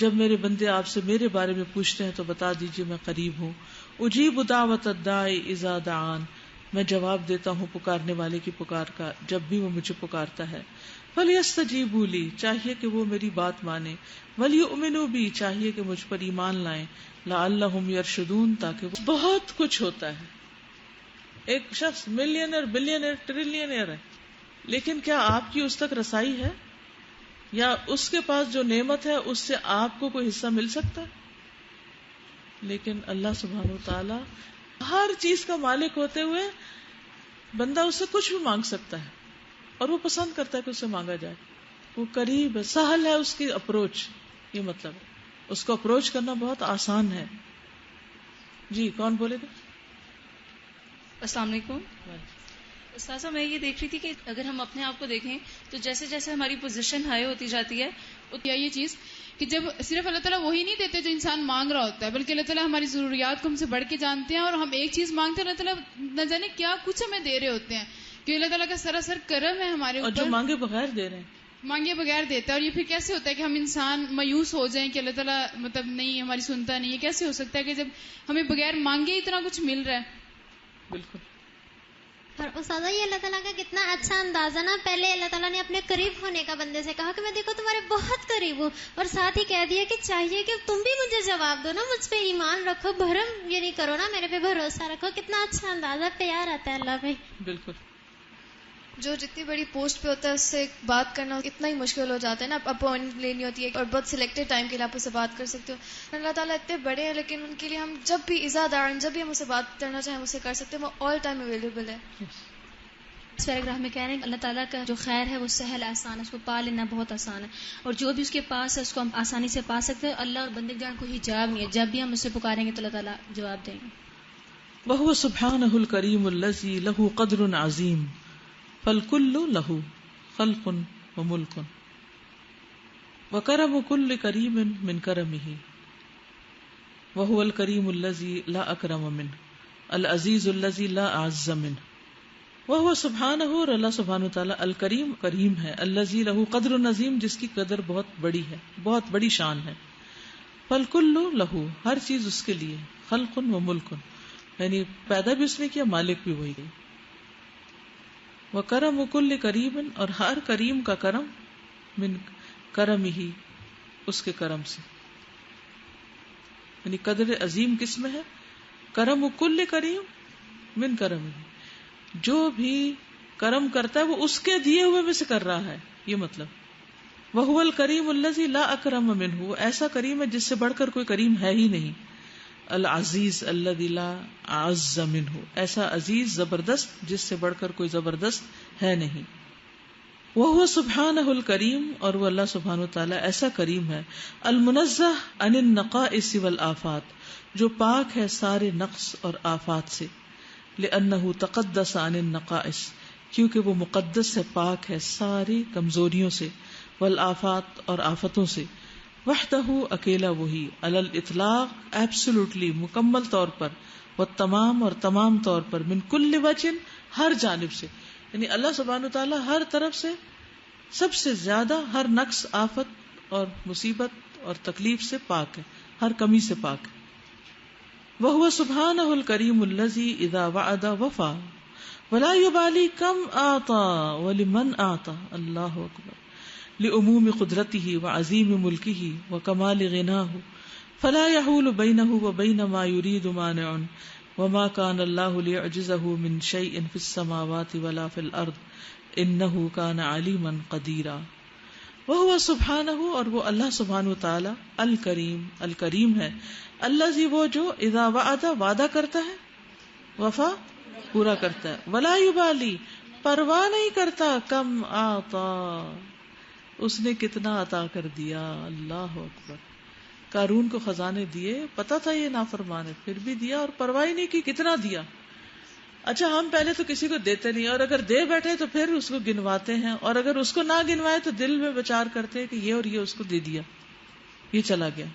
جب میرے بندے آپ سے میرے بارے میں پوچھتے ہیں تو بتا دیجیے میں قریب ہوں. اجیب دعوت الداعی اذا دعان، میں جواب دیتا ہوں پکارنے والے کی پکار کا جب بھی وہ مجھے پکارتا ہے. فَلْيَسْتَجِيبُوا لِي، چاہیے کہ وہ میری بات مانیں. وَلْيُؤْمِنُوا بِي، چاہیے کہ مجھ پر ایمان لائیں. لَعَلَّهُمْ يَرْشُدُونَ، تاکہ بہت کچھ ہوتا ہے. ایک شخص ملینئر، بلینئر، ٹریلینئر ہے، لیکن کیا آپ کی اس تک رسائی ہے؟ یا اس کے پاس جو نعمت ہے اس سے آپ کو کوئی حصہ مل سکتا ہے؟ لیکن اللہ سبحانہ وتعالی ہر چیز کا مالک ہوتے ہوئے بندہ اس سے کچھ بھی مانگ سکتا ہے، اور وہ پسند کرتا ہے کہ اس سے مانگا جائے. وہ قریب ہے، سہل ہے اس کی اپروچ، یہ مطلب ہے اس کو اپروچ کرنا بہت آسان ہے. جی کون بولے گا؟ السلام علیکم. استاذہ میں یہ دیکھ رہی تھی کہ اگر ہم اپنے آپ کو دیکھیں تو جیسے جیسے ہماری پوزیشن ہائی ہوتی جاتی ہے، یہ چیز کہ جب صرف اللہ تعالیٰ وہی نہیں دیتے جو انسان مانگ رہا ہوتا ہے، بلکہ اللہ تعالیٰ ہماری ضروریات کو ہم سے بڑھ کے جانتے ہیں، اور ہم ایک چیز مانگتے ہیں اللہ تعالیٰ نہ جانے کیا کچھ ہمیں دے رہے ہوتے ہیں، کہ اللہ تعالیٰ کا سراسر کرم ہے ہمارے اوپر، اور جو مانگے بغیر دے رہے ہیں، مانگے بغیر دیتا ہے. اور یہ پھر کیسے ہوتا ہے کہ ہم انسان مایوس ہو جائیں کہ اللہ تعالیٰ مطلب نہیں ہماری سنتا نہیں ہے؟ کیسے ہو سکتا ہے کہ جب ہمیں بغیر مانگے اتنا کچھ مل رہا ہے؟ بالکل. اور استاذہ یہ اللہ تعالیٰ کا کتنا اچھا اندازہ نا، پہلے اللہ تعالیٰ نے اپنے قریب ہونے کا بندے سے کہا کہ میں دیکھو تمہارے بہت قریب ہوں، اور ساتھ ہی کہہ دیا کہ چاہیے کہ تم بھی مجھے جواب دو نا، مجھ پہ ایمان رکھو، بھرم یہ نہیں کرو نا، میرے پہ بھروسہ رکھو. کتنا اچھا اندازہ، پیار آتا ہے اللہ پہ. بالکل. جو جتنی بڑی پوسٹ پہ ہوتا ہے اس سے بات کرنا اتنا ہی مشکل ہو جاتا ہے نا، اپوائنٹمنٹ لینی ہوتی ہے اور بہت سلیکٹڈ ٹائم کے لیے آپ اس سے بات کر سکتے ہو. اللہ تعالیٰ اتنے بڑے ہیں لیکن ان کے لیے ہم جب بھی اذا دعان، جب بھی ہم اسے بات کرنا چاہیں اسے کر سکتے ہیں، وہ آل ٹائم اویلیبل ہے. اس پیراگراف میں کہہ رہے ہیں اللہ تعالیٰ کا جو خیر ہے وہ سہل آسان ہے، اس کو پا لینا بہت آسان ہے، اور جو بھی اس کے پاس ہے اس کو ہم آسانی سے پا سکتے ہیں. اللہ اور بندے کے درمیان کوئی حجاب نہیں ہے، جب بھی ہم اسے پکاریں گے تو اللہ تعالیٰ جواب دیں گے. وَهُوَ سُبْحَانَهُ الْكَرِيمُ الَّذِي لَهُ قَدْرٌ عَظِيمٌ فَالْكُلُّ لَهُ خَلْقٌ وَمُلْكٌ وَكَرَمُ كُلِّ كَرِيمٍ مِّن كَرَمِهِ وَهُوَ الْكَرِيمُ الَّذِي لَا أَكْرَمَ مِنْهُ الْعَزِيزُ الَّذِي لَا أَعَزَّ مِنْهُ. وہ سبحانہ، اور اللہ سبحانہ تعالیٰ الکریم کریم ہے، الذی لہ قدر عظیم، جس کی قدر بہت بڑی ہے، بہت بڑی شان ہے. فالکل لہ، ہر چیز اس کے لیے، خلق و ملک، یعنی پیدا بھی اس نے کیا، مالک بھی وہی. وکرم کل کریم، اور ہر کریم کا کرم، من کرم ہی، اس کے کرم سے، یعنی قدر عظیم کس میں ہے؟ کرم کل کریم من کرم ہی، جو بھی کرم کرتا ہے وہ اس کے دیے ہوئے میں سے کر رہا ہے، یہ مطلب. وَهُوَ الْكَرِيمُ الَّذِي لَا أَكْرَمَ مِنْهُ، ایسا کریم ہے جس سے بڑھ کر کوئی کریم ہے ہی نہیں. العزیز الذی لا اعز منہ، ایسا عزیز زبردست جس سے بڑھ کر کوئی زبردست ہے نہیں. وَهُوَ سُبْحَانَهُ الْكَرِيمُ، اور وہ اللہ سبحانہ وتعالی ایسا کریم ہے، المنزہ عن النقائص والآفات، جو پاک ہے سارے نقص اور آفات سے، لأنه تقدس عن النقائص، کیونکہ وہ مقدس ہے، پاک ہے ساری کمزوریوں سے، والآفات اور آفتوں سے، وحدہ اکیلا وہی، علی الاطلاق ایبسولوٹلی مکمل طور پر، والتمام اور تمام طور پر، من کل وجہ ہر جانب سے، یعنی اللہ سبحانہ وتعالی ہر طرف سے سب سے زیادہ ہر نقص، آفت اور مصیبت اور تکلیف سے پاک ہے، ہر کمی سے پاک ہے۔ وَهُوَ سُبْحَانَهُ الْكَرِيمُ الَّذِي إِذَا وَعَدَ وَفَى وَلَا يُبَالِي كَمْ أَعْطَى وَلِمَنْ أَعْطَى، اللہ اکبر، لعموم قدرته وعظیم ملکه وکمال غناه فلا يحول بينه وبين ما يريد مانع وما كان الله ليعجزه من شيء في السماوات ولا في الأرض إنه كان عليما قديرا۔ وهو سبحانه، اور وہ اللہ سبحانہ وتعالی، الکریم، الکریم ہے، الذی، وہ جو، اذا وعد، وعدہ کرتا ہے، وفا، پورا کرتا ہے، ولا يبالی، پرواہ نہیں کرتا، کم آتا، اس نے کتنا عطا کر دیا، اللہ اکبر۔ قارون کو خزانے دیے، پتا تھا یہ نافرمان ہے، پھر بھی دیا، اور پرواہ نہیں کی کتنا دیا۔ اچھا، ہم پہلے تو کسی کو دیتے نہیں، اور اگر دے بیٹھے تو پھر اس کو گنواتے ہیں، اور اگر اس کو نہ گنوائے تو دل میں بچار کرتے ہیں کہ یہ اور یہ اس کو دے دیا، یہ چلا گیا۔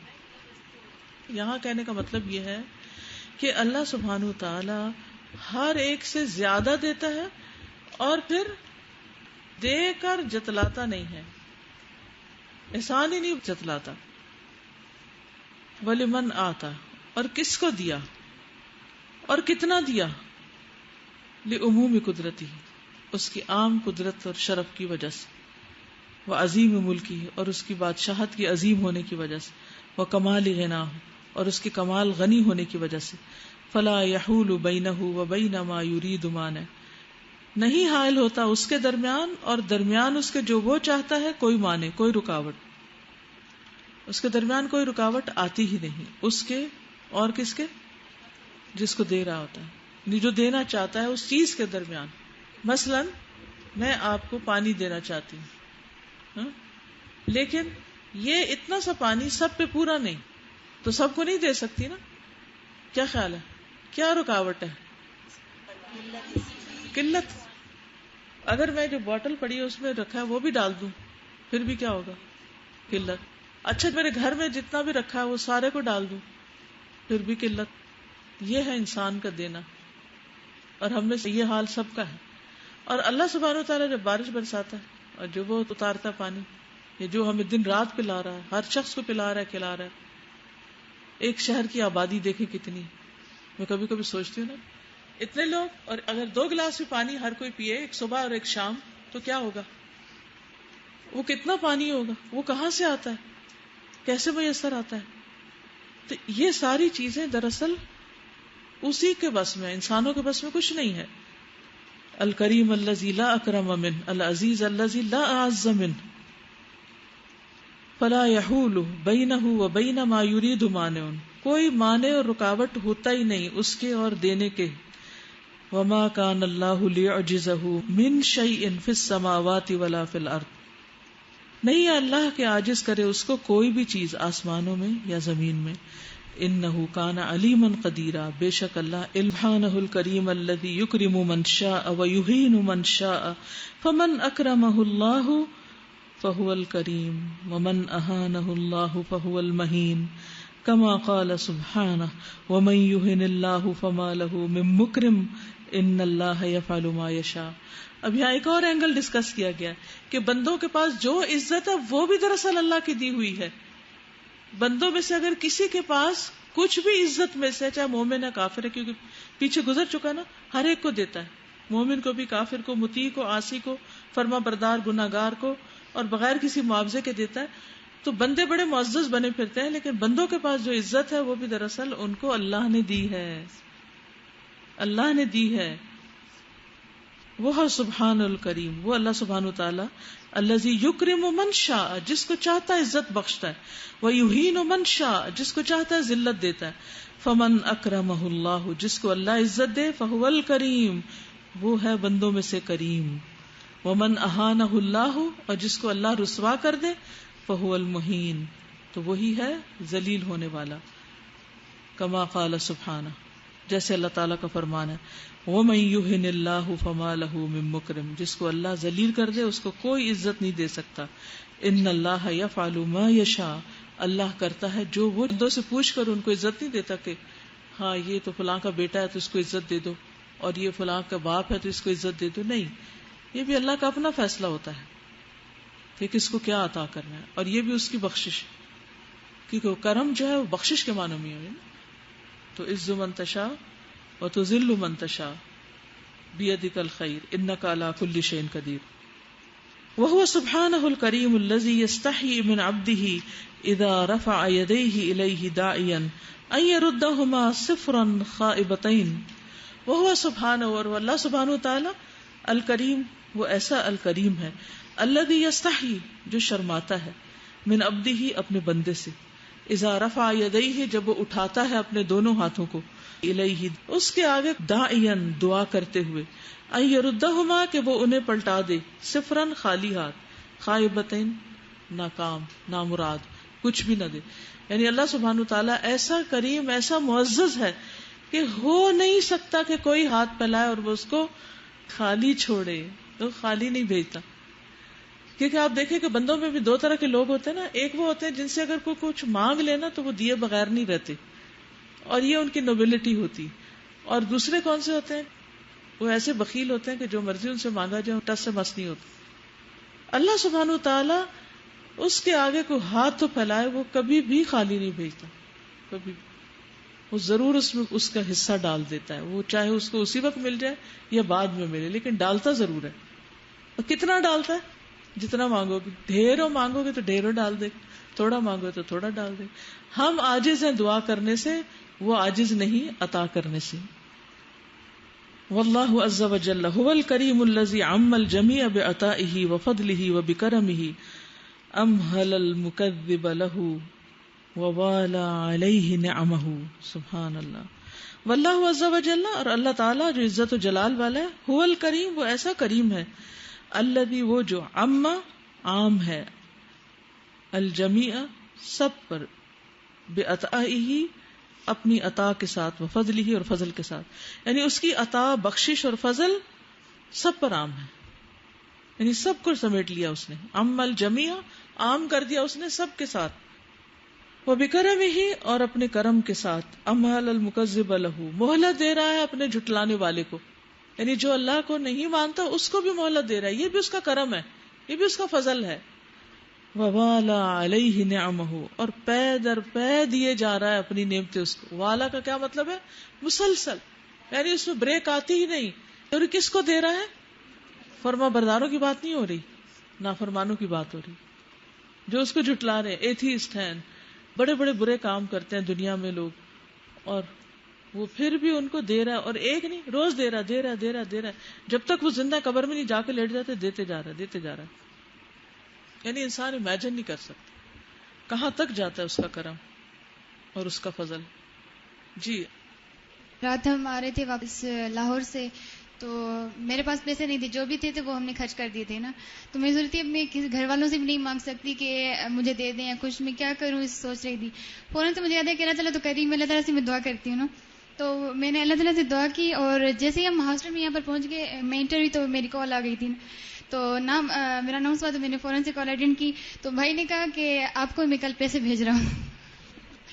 یہاں کہنے کا مطلب یہ ہے کہ اللہ سبحانہ وتعالی ہر ایک سے زیادہ دیتا ہے، اور پھر دے کر جتلاتا نہیں ہے، احسان ہی نہیں جتلاتا۔ وَلِمَنْ آتا، اور کس کو دیا اور کتنا دیا، لعموم قدرتی، اس کی عام قدرت اور شرف کی وجہ سے، وعظیم ملکی، اور اس کی بادشاہت کی عظیم ہونے کی وجہ سے، وکمال غناہ، اور اس کی کمال غنی ہونے کی وجہ سے، فلا يحول بینہ وبین ما یرید مانع، نہیں حائل ہوتا اس کے درمیان اور درمیان اس کے جو وہ چاہتا ہے کوئی مانے، کوئی رکاوٹ، اس کے درمیان کوئی رکاوٹ آتی ہی نہیں، اس کے اور کس کے، جس کو دے رہا ہوتا ہے، یعنی جو دینا چاہتا ہے اس چیز کے درمیان۔ مثلا میں آپ کو پانی دینا چاہتی ہوں، لیکن یہ اتنا سا پانی سب پہ پورا نہیں، تو سب کو نہیں دے سکتی نا، کیا خیال ہے، کیا رکاوٹ ہے؟ قلت۔ اگر میں جو بوٹل پڑی ہے اس میں رکھا ہے وہ بھی ڈال دوں پھر بھی کیا ہوگا، قلت۔ اچھا، میرے گھر میں جتنا بھی رکھا ہے وہ سارے کو ڈال دوں پھر بھی قلت۔ یہ ہے انسان کا دینا، اور ہم میں سے یہ حال سب کا ہے۔ اور اللہ سبحانہ وتعالیٰ جب بارش برساتا ہے اور جو وہ اتارتا ہے پانی، یہ جو ہمیں دن رات پلا رہا ہے، ہر شخص کو پلا رہا ہے، کھلا رہا ہے۔ ایک شہر کی آبادی دیکھیں کتنی، میں کبھی کبھی سوچتی ہوں نا، اتنے لوگ، اور اگر 2 گلاس بھی پانی ہر کوئی پیے، ایک صبح اور ایک شام، تو کیا ہوگا، وہ کتنا پانی ہوگا، وہ کہاں سے آتا ہے، کیسے میسر آتا ہے؟ تو یہ ساری چیزیں دراصل اسی کے بس میں، انسانوں کے بس میں کچھ نہیں ہے۔ الکریم الذی لا اکرم منہ، العزیز الذی لا اعز منہ، فلا یحول بینہ وبین ما یرید مانع، کوئی مانع اور رکاوٹ ہوتا ہی نہیں اس کے اور دینے کے۔ وما کان اللہ لیعجزہ من شیء فی السماوات ولا فی الارض، نہیں اللہ کے عاجز کرے اس کو کوئی بھی چیز آسمانوں میں یا زمین میں۔ انہ کان علیما قدیرا، بے شک اللہ سبحانہ الکریم الذی یکرم من شاء ویہین من شاء، فمن اکرمہ اللہ فہو الکریم ومن اہانہ اللہ فہو المہین، کما قال سبحانہ ومن یہن اللہ فما لہ من مکرم ان اللہ یفعل ما یشاء۔ اب یہاں ایک اور اینگل ڈسکس کیا گیا کہ بندوں کے پاس جو عزت ہے وہ بھی دراصل اللہ کی دی ہوئی ہے۔ بندوں میں سے اگر کسی کے پاس کچھ بھی عزت میں سے، چاہے مومن ہے کافر ہے، کیونکہ پیچھے گزر چکا نا، ہر ایک کو دیتا ہے، مومن کو بھی، کافر کو، مطیع کو، عاصی کو، فرما بردار گناہگار کو، اور بغیر کسی معاوضے کے دیتا ہے۔ تو بندے بڑے معزز بنے پھرتے ہیں، لیکن بندوں کے پاس جو عزت ہے وہ بھی دراصل ان کو اللہ نے دی ہے، اللہ نے دی ہے۔ وہ سبحان الکریم، وہ اللہ سبحانہ وتعالی الذی یکرم من شاء، جس کو چاہتا ہے عزت بخشتا ہے، ویہین من شاء، جس کو چاہتا ہے ذلت دیتا ہے، فمن اکرمہ اللہ، جس کو اللہ عزت دے، فہو الکریم، وہ ہے بندوں میں سے کریم، ومن اہانہ اللہ، اور جس کو اللہ رسوا کر دے، فہو المہین، تو وہی ہے ذلیل ہونے والا. کما قال سبحانہ، جیسے اللہ تعالیٰ کا فرمان ہے، وَمَن يُهِنِ اللَّهُ فَمَا لَهُ مِن مُكْرِمٍ، جس کو اللہ ذلیل کر دے اس کو کوئی عزت نہیں دے سکتا. ان اللہ یفعل ما یشاء، اللہ کرتا ہے جو وہ بندوں سے پوچھ کر ان کو عزت نہیں دیتا کہ ہاں یہ تو فلاں کا بیٹا ہے تو اس کو عزت دے دو، اور یہ فلاں کا باپ ہے تو اس کو عزت دے دو. نہیں، یہ بھی اللہ کا اپنا فیصلہ ہوتا ہے کہ کس کو کیا عطا کرنا ہے، اور یہ بھی اس کی بخشش، کیونکہ کرم جو ہے وہ بخشش کے معنوں میں ہے. تو عز من تشاء وتذل من تشاء بیدک الخیر انک علی کل شیء قدیر. وهو سبحانه الكريم الذي يستحيي من عبده اذا رفع يديه اليه داعيا ان يردهما صفرا خائبتين. وهو سبحانه، اور اللہ سبحانہ وتعالی الکریم، وہ ایسا الکریم ہے، الذي يستحيي، جو شرماتا ہے، من عبده، اپنے بندے سے، اذا رفع يديه، جب وہ اٹھاتا ہے اپنے دونوں ہاتھوں کو، الیہ، اس کے آگے، داعیا، دعا کرتے ہوئے، ان یردہما، کہ وہ انہیں پلٹا دے، صفراً، خالی ہاتھ، خائبتین، ناکام، نامراد، کچھ بھی نہ دے. یعنی اللہ سبحانہ تعالیٰ ایسا کریم، ایسا معزز ہے کہ ہو نہیں سکتا کہ کوئی ہاتھ پھیلائے اور وہ اس کو خالی چھوڑے، تو خالی نہیں بھیجتا. کیونکہ آپ دیکھیں کہ بندوں میں بھی دو طرح کے لوگ ہوتے ہیں نا، ایک وہ ہوتے ہیں جن سے اگر کوئی کچھ مانگ لینا تو وہ دیے بغیر نہیں رہتے، اور یہ ان کی نوبلٹی ہوتی. اور دوسرے کون سے ہوتے ہیں؟ وہ ایسے بخیل ہوتے ہیں کہ جو مرضی ان سے مانگا جائے ٹس سے مس نہیں ہوتا. اللہ سبحانہ تعالیٰ اس کے آگے کوئی ہاتھ تو پھیلائے، وہ کبھی بھی خالی نہیں بھیجتا، کبھی. وہ ضرور اس میں اس کا حصہ ڈال دیتا ہے، وہ چاہے اس کو اسی وقت مل جائے یا بعد میں ملے، لیکن ڈالتا ضرور ہے. اور کتنا ڈالتا ہے؟ جتنا مانگو گے. ڈھیروں مانگو گے تو ڈھیروں ڈال دے، تھوڑا مانگو گے تو تھوڑا ڈال دے. ہم عاجز ہیں دعا کرنے سے، وہ عاجز نہیں عطا کرنے سے. واللہ عز وجل هو الکریم الذی عم الجمیع بعطائہ وفضلہ وبکرمہ امہل المکذب لہ ووالا علیہ نعمہ. سبحان اللہ. واللہ عز وجل، اور اللہ تعالیٰ جو عزت و جلال والا ہے، هو الکریم، وہ ایسا کریم ہے، الذی، وہ جو، عم، عام ہے، الجمیع، سب پر، بعطائہ، اپنی عطا کے ساتھ، وفضلہ، اور فضل کے ساتھ. یعنی اس کی عطا، بخشش اور فضل سب پر عام ہے، یعنی سب کو سمیٹ لیا اس نے. عم الجمیع، عام کر دیا اس نے سب کے ساتھ. وبکرمہ، اور اپنے کرم کے ساتھ. امہل المکذب لہ، مہلت دے رہا ہے اپنے جھٹلانے والے کو، یعنی جو اللہ کو نہیں مانتا اس کو بھی مہلت دے رہا ہے. یہ بھی اس کا کرم ہے، یہ بھی اس کا فضل ہے. ووالا علیہ نعمہ، اور پے در پے دیے جا رہا ہے اپنی نعمتیں اس کو. والا کا کیا مطلب ہے؟ مسلسل، یعنی اس میں بریک آتی ہی نہیں. اور کس کو دے رہا ہے؟ فرما برداروں کی بات نہیں ہو رہی، نافرمانوں کی بات ہو رہی، جو اس کو جھٹلا رہے، ایتھیسٹ ہیں، بڑے بڑے برے کام کرتے ہیں دنیا میں لوگ، اور وہ پھر بھی ان کو دے رہا ہے. اور ایک نہیں، روز دے رہا، دے رہا، دے رہا، دے رہا، جب تک وہ زندہ قبر میں نہیں جا کے لیٹ جاتے، دیتے جا رہا ہے، دیتے جا رہا ہے. یعنی انسان امیجن نہیں کر سکتا کہاں تک جاتا ہے اس کا کرم اور اس کا فضل. جی، رات ہم آ رہے تھے واپس لاہور سے، تو میرے پاس پیسے نہیں تھے، جو بھی تھے وہ ہم نے خرچ کر دیے تھے نا. تو میں ضرورت تھی، میں گھر والوں سے بھی نہیں مانگ سکتی کہ مجھے دے دیں یا کچھ، میں کیا کروں اس سوچ رہی تھی. فوراً سے مجھے یاد ہے کہ اللہ تعالیٰ تو کریم، میں اللہ تعالیٰ سے میں دعا کرتی ہوں نا. تو میں نے اللہ تعالیٰ سے دعا کی، اور جیسے ہی ہم ہاسٹل میں یہاں پر پہنچ گئے، میں انٹرویو، تو میری کال آ گئی تھی. تو میرا نام ہوا، تو میں نے فوراً سے کال اٹینڈ کی. تو بھائی نے کہا کہ آپ کو میں کل پیسے بھیج رہا ہوں.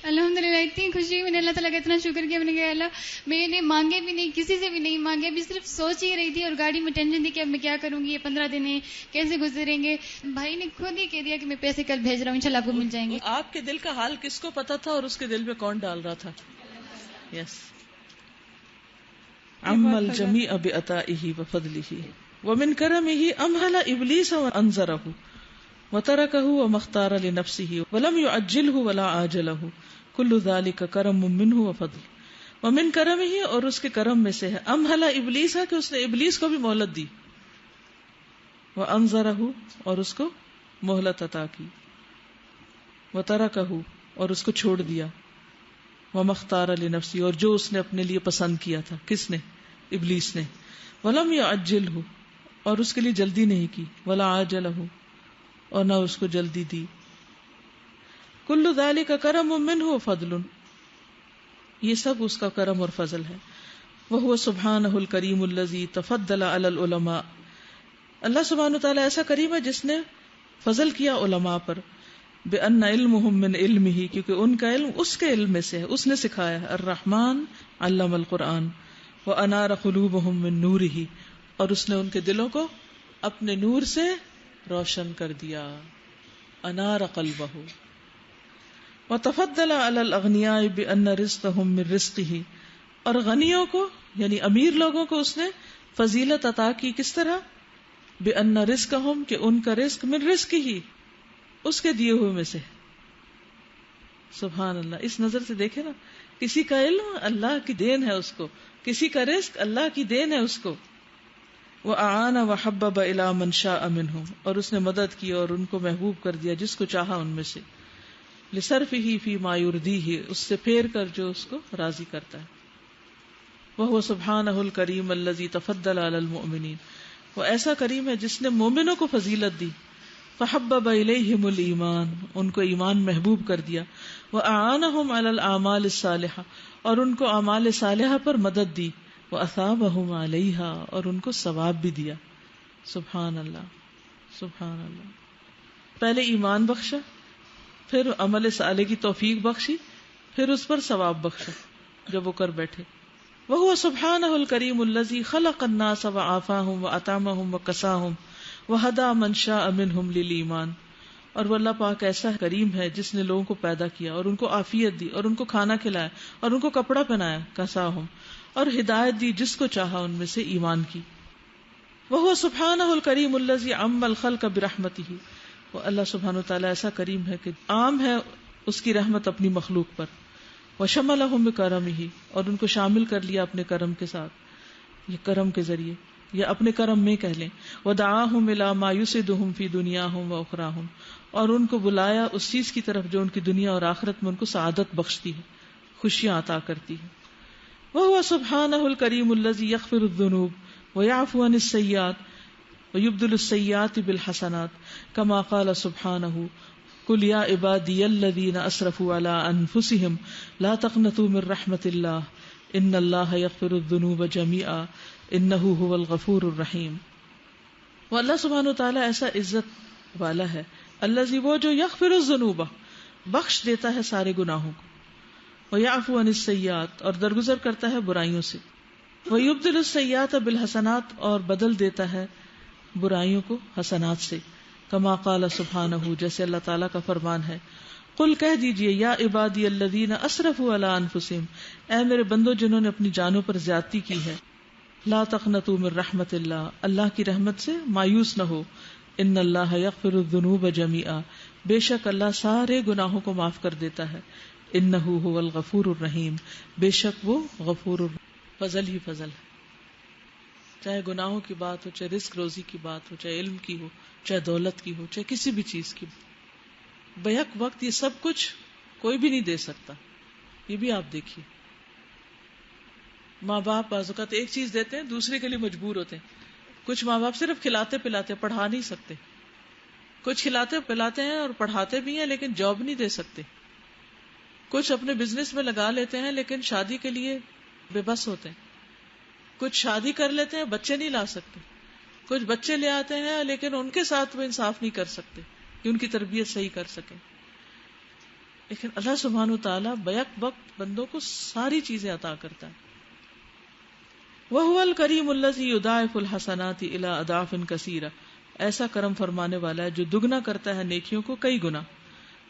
الحمدللہ، اتنی خوشی، میں نے اللہ تعالیٰ کا اتنا شکر کیا. میں نے کہا اللہ، میں نے مانگے بھی نہیں، کسی سے بھی نہیں مانگے، ابھی صرف سوچ ہی رہی تھی، اور گاڑی میں ٹینشن تھی کہ اب میں کیا کروں گی، یہ 15 دن ہے کیسے گزریں گے. بھائی نے خود ہی کہہ دیا کہ میں پیسے کل بھیج رہا ہوں، انشاءاللہ آپ کو مل جائیں گے. آپ کے دل کا حال کس کو پتا تھا اور اس کے دل میں کون ڈال رہا تھا؟ یس. عم الجمیع بعطائہ وفضلہ ومن کرمہ امہل ابلیس وانذرہ وترکہ ومختار لنفسہ ولم یعجلہ ولا عاجلہ کل ذلک کرم منہ وفضل. ومن کرمہ، اور اس کے کرم میں سے ہے، امہل ابلیس، کہ اس نے ابلیس کو بھی مہلت دی، وانذرہ، اور اس کو مہلت عطا کی، وترکہ، اور اس کو چھوڑ دیا، ومختار لنفسہ، اور جو اس نے اپنے لیے پسند کیا تھا. کس نے؟ ابلیس نے. ولم یعجلہ، اور اس کے لیے جلدی نہیں کی، ولا عاجلہ، اور نہ اس کو جلدی دی. کل ذالک کرم منہ وفضل، یہ سب اس کا کرم اور فضل ہے. وہو سبحانہ الکریم الذی تفضل علی العلماء، اللہ سبحانہ وتعالی ایسا کریم ہے جس نے فضل کیا علماء پر. بأن علمہم من علمہ، کیونکہ ان کا علم اس کے علم میں سے ہے، اس نے سکھایا ہے. الرحمن علم القرآن وانار قلوبہم من نورہ، اور اس نے ان کے دلوں کو اپنے نور سے روشن کر دیا. انار قلبہ. وتفضل علی الاغنیاء بأن رزقہم من رزقہ، اور غنیوں کو یعنی امیر لوگوں کو اس نے فضیلت عطا کی. کس طرح؟ بأن رزقہم، کہ ان کا رزق من رزقہ، اس کے دیے ہوئے میں سے. سبحان اللہ. اس نظر سے دیکھیں نا، کسی کا علم اللہ کی دین ہے اس کو، کسی کا رزق اللہ کی دین ہے اس کو. وَأَعَانَ وَحَبَّبَ إِلَىٰ مَنْ شَاءَ مِنْهُمْ، اور اس نے مدد کی اور ان کو محبوب کر دیا جس کو چاہا ان میں سے. لِصَرْفِهِ فِي مَا يُرْضِيهِ، اس سے پھیر کر جو اس کو راضی کرتا ہے. وَهُوَ سُبْحَانَهُ الْكَرِيمُ الَّذِي تَفَضَّلَ عَلَى الْمُؤْمِنِينَ، وہ ایسا کریم ہے جس نے مومنوں کو فضیلت دی. فحبب الیہم الایمان، ان کو ایمان محبوب کر دیا. واعانہم علی الاعمال الصالحہ، اور ان کو اعمال صالحہ پر مدد دی. واثابہم علیہا، اور ان کو ثواب بھی دیا. سبحان اللہ سبحان اللہ. پہلے ایمان بخشا، پھر عمل صالح کی توفیق بخشی، پھر اس پر ثواب بخشا جب وہ کر بیٹھے. وہو سبحانہ الکریم الذی خلق الناس وعافاہم واطعمہم وکساہم وہدی من شاء منہم للایمان، اور وہ اللہ پاک ایسا کریم ہے جس نے لوگوں کو پیدا کیا اور ان کو عافیت دی اور ان کو کھانا کھلایا اور ان کو کپڑا پہنایا. کساہم، اور ہدایت دی جس کو چاہا ان میں سے ایمان کی. وہو سبحانہ الکریم الذی عم الخلق برحمتہ، وہ اللہ سبحانہ وتعالی ایسا کریم ہے کہ عام ہے اس کی رحمت اپنی مخلوق پر. وشملہم بکرمہ، اور ان کو شامل کر لیا اپنے کرم کے ساتھ، یہ کرم کے ذریعے یا اپنے کرم میں کہہ لیں. ودعاہم الی ما یسعدہم فی دنیاہم واخراہم، اور ان کو بلایا اس چیز کی طرف جو ان کی دنیا اور آخرت میں ان کو سعادت بخشتی ہے، خوشیاں عطا کرتی ہے. وہو سبحانہ الکریم الذی یغفر الذنوب ویعفو عن السیئات ویبدل السیئات بالحسنات کما قال سبحانہ قل یا عبادی الذین اسرفوا علی انفسہم لا تقنطوا من رحمت اللہ ان اللہ یغفر الذنوب جميعا انہ هو الغفور الرحیم. وہ اللہ سبحانہ وتعالی ایسا عزت والا ہے، الذی، وہ جو یغفر الذنوب، بخش دیتا ہے سارے گناہوں کو، ویعفو عن السیئات، اور درگزر کرتا ہے برائیوں سے، ویبدل السیئات بالحسنات، اور بدل دیتا ہے برائیوں کو حسنات سے. کما قال سبحانہ، جیسے اللہ تعالیٰ کا فرمان ہے، قل، کہہ دیجئے، یا عبادی الذین اسرفوا علی انفسہم، اے میرے بندو جنہوں نے اپنی جانوں پر زیادتی کی ہے، لا تقنطوا من رحمت اللہ، اللہ کی رحمت سے مایوس نہ ہو. ان اللہ یغفر الذنوب جميعا، بے شک اللہ سارے گناہوں کو معاف کر دیتا ہے. انہ هو الغفور الرحیم، بے شک وہ غفور فضل ہی فضل ہے. چاہے گناہوں کی بات ہو، چاہے رزق روزی کی بات ہو، چاہے علم کی ہو، چاہے دولت کی ہو، چاہے کسی بھی چیز کی، بیک وقت یہ سب کچھ کوئی بھی نہیں دے سکتا. یہ بھی آپ دیکھیے، ماں باپ بعض اوقات ایک چیز دیتے ہیں، دوسرے کے لیے مجبور ہوتے ہیں. کچھ ماں باپ صرف کھلاتے پلاتے، پڑھا نہیں سکتے. کچھ کھلاتے پلاتے ہیں اور پڑھاتے بھی ہیں لیکن جاب نہیں دے سکتے. کچھ اپنے بزنس میں لگا لیتے ہیں لیکن شادی کے لیے بے بس ہوتے ہیں. کچھ شادی کر لیتے ہیں، بچے نہیں لا سکتے. کچھ بچے لے آتے ہیں لیکن ان کے ساتھ وہ انصاف نہیں کر سکتے کہ ان کی تربیت صحیح کر سکیں. لیکن اللہ سبحانہ وتعالیٰ بیک وقت بندوں کو ساری چیزیں عطا کرتا ہے. وَهُوَ الْكَرِيمُ الَّذِي يُضَاعِفُ الْحَسَنَاتِ إِلَىٰ أَضْعَافٍ كَثِيرَةٍ، ایسا کرم فرمانے والا ہے جو دگنا کرتا ہے نیکیوں کو کئی گنا.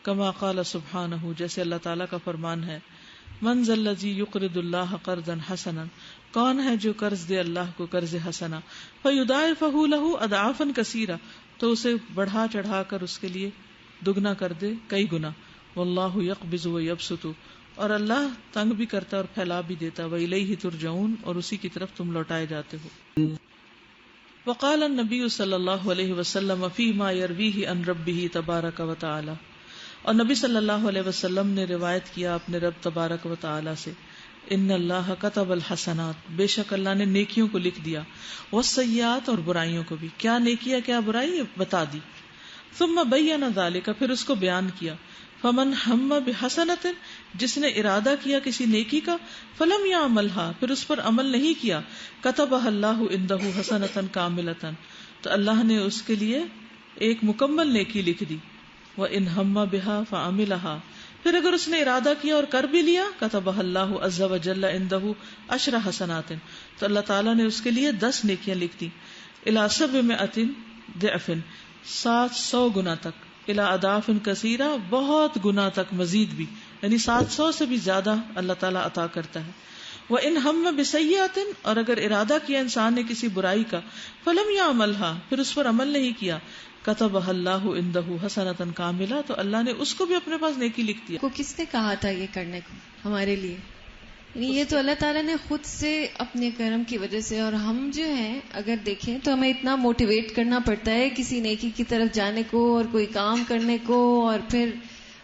کما قال سبحانہ، جیسے اللہ تعالیٰ کا فرمان ہے، من ذا الذی یقرض اللہ قرضا حسنا، کون ہے جو قرض دے اللہ کو قرض حسنا، فیضاعفہ لہ اضعافا کثیرہ، تو اسے بڑھا چڑھا کر اس کے لیے دگنا کر دے کئی گنا. واللہ یقبض ویبسط، اور اللہ تنگ بھی کرتا اور پھیلا بھی دیتا. وإلیہ ترجعون، اور اسی کی طرف تم لوٹائے جاتے ہو. وقال النبی صلی اللہ علیہ وسلم فیما یرویہ عن ربہ تبارک وتعالی، اور نبی صلی اللہ علیہ وسلم نے روایت کیا اپنے رب تبارک و تعالی سے، ان اللہ کتب الحسنات، بے شک اللہ نے نیکیوں کو لکھ دیا، والسیئات اور برائیوں کو بھی. کیا نیکی ہے کیا برائی بتا دی. ثم بین ذلک، پھر اس کو بیان کیا. فمن ہم بحسنۃ، جس نے ارادہ کیا کسی نیکی کا، فلم یعملھا، پھر اس پر عمل نہیں کیا، کتبہ اللہ عندہ حسنۃ کاملۃ، تو اللہ نے اس کے لیے ایک مکمل نیکی لکھ دی. وان ہم بہا فعملھا، پھر اگر اس نے ارادہ کیا اور کر بھی لیا، کتبہ اللہ عز وجل عندہ عشر حسنات، تو اللہ تعالیٰ نے اس کے لیے 10 نیکیاں لکھ دی. الی 700 ضعف، 700 گنا تک. الی اضعاف کثیرہ، بہت گنا تک مزید بھی، یعنی 700 سے بھی زیادہ اللہ تعالیٰ عطا کرتا ہے. وَإِنْ هَمَّ بِسَيِّئَةٍ، اور اگر ارادہ کیا انسان نے کسی برائی کا، فَلَمْ يَعْمَلْهَا، پھر اس پر عمل نہیں کیا، كَتَبَهَا اللَّهُ عِنْدَهُ حَسَنَةً كَامِلَةً، تو اللہ نے اس کو بھی اپنے پاس نیکی لکھ دیا. کو کس نے کہا تھا یہ کرنے کو ہمارے لیے؟ یعنی یہ تو اللہ تعالیٰ نے خود سے اپنے کرم کی وجہ سے. اور ہم جو ہیں اگر دیکھیں تو ہمیں اتنا موٹیویٹ کرنا پڑتا ہے کسی نیکی کی طرف جانے کو اور کوئی کام کرنے کو، اور پھر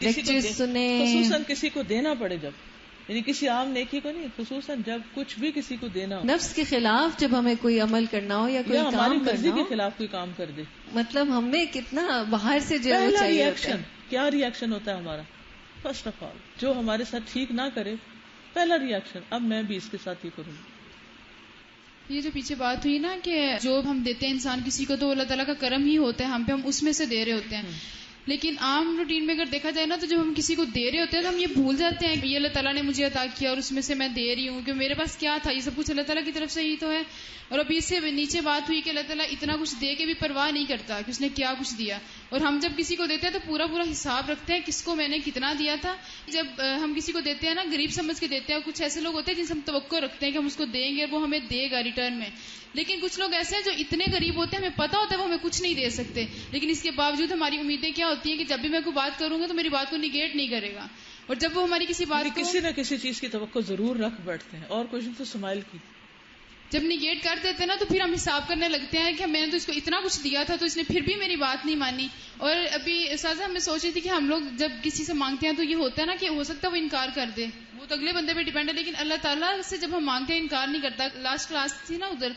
لیکچر سنیں، خصوصاً کسی کو دینا پڑے جب، یعنی کسی عام نیکی کو نہیں، خصوصاً جب کچھ بھی کسی کو دینا ہو، نفس کے خلاف جب ہمیں کوئی عمل کرنا ہو یا کوئی ہماری کام مرضی کرنا کے ہو، خلاف کوئی کام کر دے، مطلب ہمیں کتنا باہر سے جو پہلا چاہیے ریئیکشن کیا ریئیکشن ہوتا ہے ہمارا. فرسٹ آف آل جو ہمارے ساتھ ٹھیک نہ کرے، پہلا ریئیکشن اب میں بھی اس کے ساتھ ہی کروں. یہ جو پیچھے بات ہوئی نا کہ جو ہم دیتے ہیں انسان کسی کو تو اللہ تعالیٰ کا کرم ہی ہوتا ہے ہم پہ، ہم اس میں سے دے رہے ہوتے ہیں. لیکن عام روٹین میں اگر دیکھا جائے نا تو جب ہم کسی کو دے رہے ہوتے ہیں تو ہم یہ بھول جاتے ہیں کہ یہ اللہ تعالیٰ نے مجھے عطا کیا اور اس میں سے میں دے رہی ہوں کہ میرے پاس کیا تھا، یہ سب کچھ اللہ تعالیٰ کی طرف سے ہی تو ہے. اور ابھی اس سے نیچے بات ہوئی کہ اللہ تعالیٰ اتنا کچھ دے کے بھی پرواہ نہیں کرتا کہ اس نے کیا کچھ دیا. اور ہم جب کسی کو دیتے ہیں تو پورا حساب رکھتے ہیں کس کو میں نے کتنا دیا تھا. جب ہم کسی کو دیتے ہیں نا غریب سمجھ کے دیتے ہیں، اور کچھ ایسے لوگ ہوتے ہیں جن سے ہم توقع رکھتے ہیں کہ ہم اس کو دیں گے وہ ہمیں دے گا ریٹرن میں. لیکن کچھ لوگ ایسے ہیں جو اتنے غریب ہوتے ہیں ہمیں پتا ہوتا ہے وہ ہمیں کچھ نہیں دے سکتے، لیکن اس کے باوجود ہماری امیدیں کیا ہوتی ہیں کہ جب بھی میں کوئی بات کروں گا تو میری بات کو نگیٹ نہیں کرے گا. اور جب وہ ہماری کسی بات کو کسی نہ کسی چیز کی توقع ضرور رکھ بیٹھتے ہیں، اور کچھ تو سمائل کی جب نگیٹ کر دیتے ہیں نا تو پھر ہم حساب کرنے لگتے ہیں کہ میں نے تو اس کو اتنا کچھ دیا تھا تو اس نے پھر بھی میری بات نہیں مانی. اور ابھی سازا ہمیں سوچ رہی تھی کہ ہم لوگ جب کسی سے مانگتے ہیں تو یہ ہوتا ہے نا کہ ہو سکتا ہے وہ انکار کر دے، وہ تو اگلے بندے پہ ڈیپینڈ ہے. لیکن اللہ تعالیٰ سے جب ہم مانگتے ہیں انکار نہیں کرتا. لاسٹ کلاس تھی نا ادھر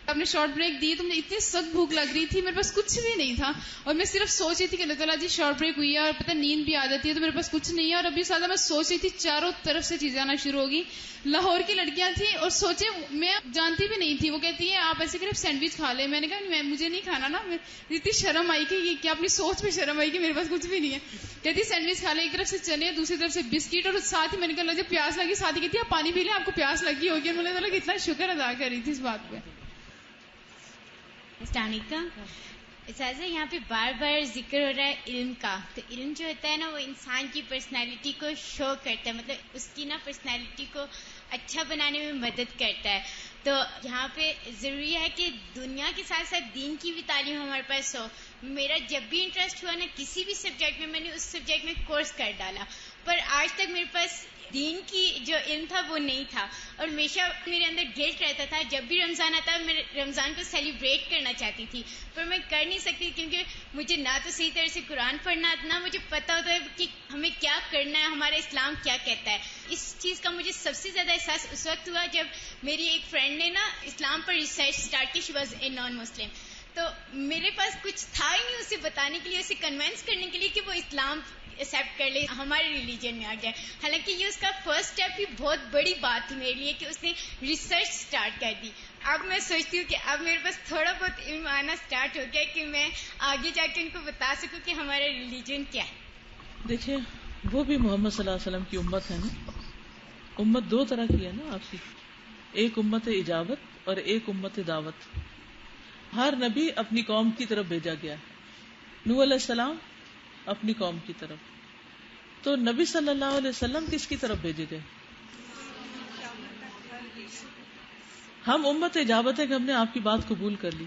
آپ نے شارٹ بریک دی تو مجھے اتنی سخت بھوک لگ رہی تھی، میرے پاس کچھ بھی نہیں تھا اور میں صرف سوچ رہی تھی کہ اللہ تعالیٰ جی شارٹ بریک ہوئی ہے اور پتہ نیند بھی آ جاتی ہے تو میرے پاس کچھ نہیں ہے. اور ابھی سادہ میں سوچ رہی تھی چاروں طرف سے چیزیں آنا شروع ہوگی. لاہور کی لڑکیاں تھیں اور سوچے میں جانتی بھی نہیں تھی، وہ کہتی ہیں آپ ایسے کریں سینڈوچ کھا لیں. میں نے کہا مجھے نہیں کھانا نا، اتنی شرم آئی کہ یہ کیا اپنی سوچ میں شرم آئی کہ میرے پاس کچھ بھی نہیں ہے. کہتی سینڈوچ کھا لیں، ایک طرف سے چنے دوسری طرف سے بسکٹ اور ساتھ ہی میں نے کہا جب پیاس لگی ساتھ ہی کہتی آپ پانی پی لیں آپ کو پیاس لگی ہوگی. اور میں نے کتنا شکر ادا کر رہی تھی اس بات پہ. السلام علیکم. اساتذہ یہاں پہ بار بار ذکر ہو رہا ہے علم کا، تو علم جو ہوتا ہے نا وہ انسان کی پرسنالٹی کو شو کرتا ہے، مطلب اس کی نا پرسنالٹی کو اچھا بنانے میں مدد کرتا ہے. تو یہاں پہ ضروری ہے کہ دنیا کے ساتھ ساتھ دین کی بھی تعلیم ہمارے پاس ہو. میرا جب بھی انٹرسٹ ہوا نا کسی بھی سبجیکٹ میں نے اس سبجیکٹ میں کورس کر ڈالا، پر آج تک میرے پاس دین کی جو علم تھا وہ نہیں تھا. اور ہمیشہ میرے اندر گلٹ رہتا تھا جب بھی رمضان آتا میں رمضان کو سیلیبریٹ کرنا چاہتی تھی پر میں کر نہیں سکتی کیونکہ مجھے نہ تو صحیح طرح سے قرآن پڑھنا نہ مجھے پتا ہوتا ہے کہ ہمیں کیا کرنا ہے، ہمارا اسلام کیا کہتا ہے. اس چیز کا مجھے سب سے زیادہ احساس اس وقت ہوا جب میری ایک فرینڈ نے نا اسلام پر ریسرچ اسٹارٹ کی. شی واز اے نان مسلم. تو میرے پاس کچھ تھا ہی نہیں اسے بتانے کے لیے، اسے کنونس کرنے کے لیے کہ وہ اسلام ایکسیپٹ کر لے، ہمارے ریلیجن میں آ جائے. حالانکہ یہ اس کا فرسٹ اسٹیپ ہی بہت بڑی بات تھی میرے لیے کہ اس نے ریسرچ سٹارٹ کر دی. اب میں سوچتی ہوں کہ اب میرے پاس تھوڑا بہت علم آنا سٹارٹ ہو گیا کہ میں آگے جا کے ان کو بتا سکوں کہ ہمارا ریلیجن کیا ہے. دیکھیں وہ بھی محمد صلی اللہ علیہ وسلم کی امت ہے نا. امت دو طرح کی ہے نا آپ کی، ایک امت اجابت اور ایک امت دعوت. ہر نبی اپنی قوم کی طرف بھیجا گیا ہے. نوح علیہ السلام اپنی قوم کی طرف، تو نبی صلی اللہ علیہ وسلم کس کی طرف بھیجے گئے؟ ہم امت اجابت ہے کہ ہم نے آپ کی بات قبول کر لی،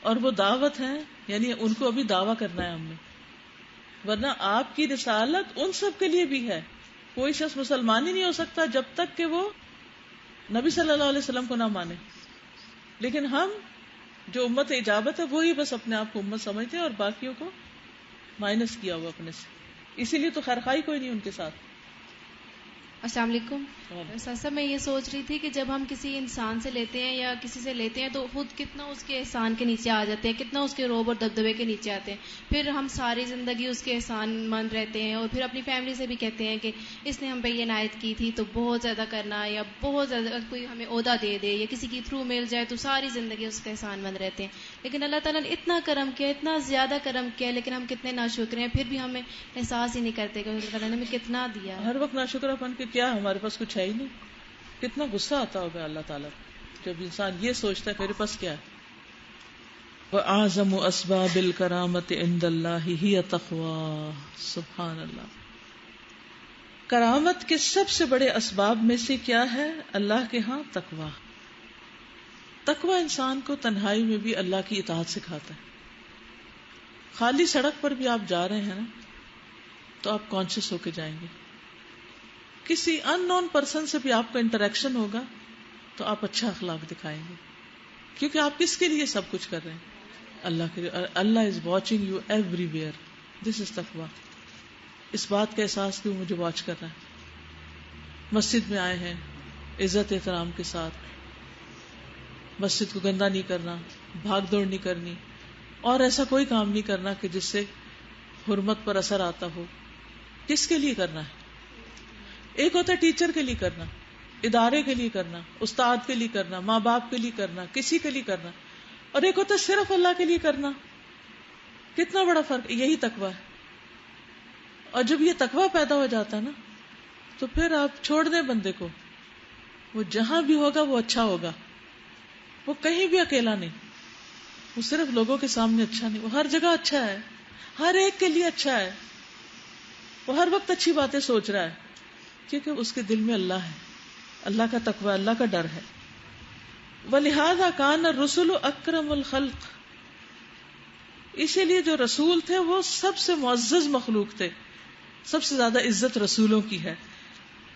اور وہ دعوت ہے یعنی ان کو ابھی دعویٰ کرنا ہے ہم نے. ورنہ آپ کی رسالت ان سب کے لیے بھی ہے. کوئی شخص مسلمان ہی نہیں ہو سکتا جب تک کہ وہ نبی صلی اللہ علیہ وسلم کو نہ مانے. لیکن ہم جو امت اجابت ہے وہی بس اپنے آپ کو امت سمجھتے ہیں اور باقیوں کو مائنس کیا ہوا اپنے سے. اسی لیے تو خیرخائی کوئی نہیں ان کے ساتھ. السلام علیکم. ساسا میں یہ سوچ رہی تھی کہ جب ہم کسی انسان سے لیتے ہیں یا کسی سے لیتے ہیں تو خود کتنا اس کے احسان کے نیچے آ جاتے ہیں, کتنا اس کے روب اور دبدبے کے نیچے آتے ہیں. پھر ہم ساری زندگی اس کے احسان مند رہتے ہیں, اور پھر اپنی فیملی سے بھی کہتے ہیں کہ اس نے ہم پہ یہ عنایت کی تھی تو بہت زیادہ کرنا, یا بہت زیادہ کوئی ہمیں عہدہ دے دے یا کسی کے تھرو مل جائے تو ساری زندگی اس کا احسان مند رہتے ہیں. لیکن اللہ تعالیٰ نے اتنا کرم کیا, اتنا زیادہ کرم کیا, لیکن ہم کتنے ناشکر ہیں, پھر بھی ہمیں احساس ہی نہیں کرتے کہ اللہ تعالیٰ نے ہمیں کتنا دیا. ہر وقت ناشکر پن کے کیا ہمارے پاس کچھ ہے ہی نہیں. کتنا غصہ آتا ہوگا اللہ تعالیٰ جب انسان یہ سوچتا ہے میرے پاس کیا ہے. وَأَعْظَمُ أَسْبَابِ الْكَرَامَةِ عِنْدَ اللَّهِ هِيَ تَقْوَى. سبحان اللہ. کرامت کے سب سے بڑے اسباب میں سے کیا ہے؟ اللہ کے ہاں تقوی. تقوی انسان کو تنہائی میں بھی اللہ کی اطاعت سکھاتا ہے. خالی سڑک پر بھی آپ جا رہے ہیں نا تو آپ کانشیس ہو کے جائیں گے. کسی ان نون پرسن سے بھی آپ کا انٹریکشن ہوگا تو آپ اچھا اخلاق دکھائیں گے, کیونکہ آپ کس کے لیے سب کچھ کر رہے ہیں؟ اللہ کے لیے. Allah is watching you everywhere ویئر. دس از تقویٰ. اس بات کا احساس کہ وہ مجھے واچ کر رہا ہے. مسجد میں آئے ہیں عزت احترام کے ساتھ, مسجد کو گندا نہیں کرنا, بھاگ دوڑ نہیں کرنی, اور ایسا کوئی کام نہیں کرنا کہ جس سے حرمت پر اثر آتا ہو. کس کے لیے کرنا ہے؟ ایک ہوتا ہے ٹیچر کے لیے کرنا, ادارے کے لیے کرنا, استاد کے لیے کرنا, ماں باپ کے لیے کرنا, کسی کے لیے کرنا, اور ایک ہوتا ہے صرف اللہ کے لیے کرنا. کتنا بڑا فرق. یہی تقویٰ ہے. اور جب یہ تقویٰ پیدا ہو جاتا ہے نا تو پھر آپ چھوڑ دیں بندے کو, وہ جہاں بھی ہوگا وہ اچھا ہوگا. وہ کہیں بھی اکیلا نہیں, وہ صرف لوگوں کے سامنے اچھا نہیں, وہ ہر جگہ اچھا ہے, ہر ایک کے لیے اچھا ہے. وہ ہر وقت اچھی باتیں سوچ رہا ہے کیونکہ اس کے دل میں اللہ ہے, اللہ کا تقویٰ, اللہ کا ڈر ہے. وَلِهَذَا كَانَ الرُّسُلُ أَكْرَمُ الْخَلْقِ. اسی لیے جو رسول تھے وہ سب سے معزز مخلوق تھے, سب سے زیادہ عزت رسولوں کی ہے.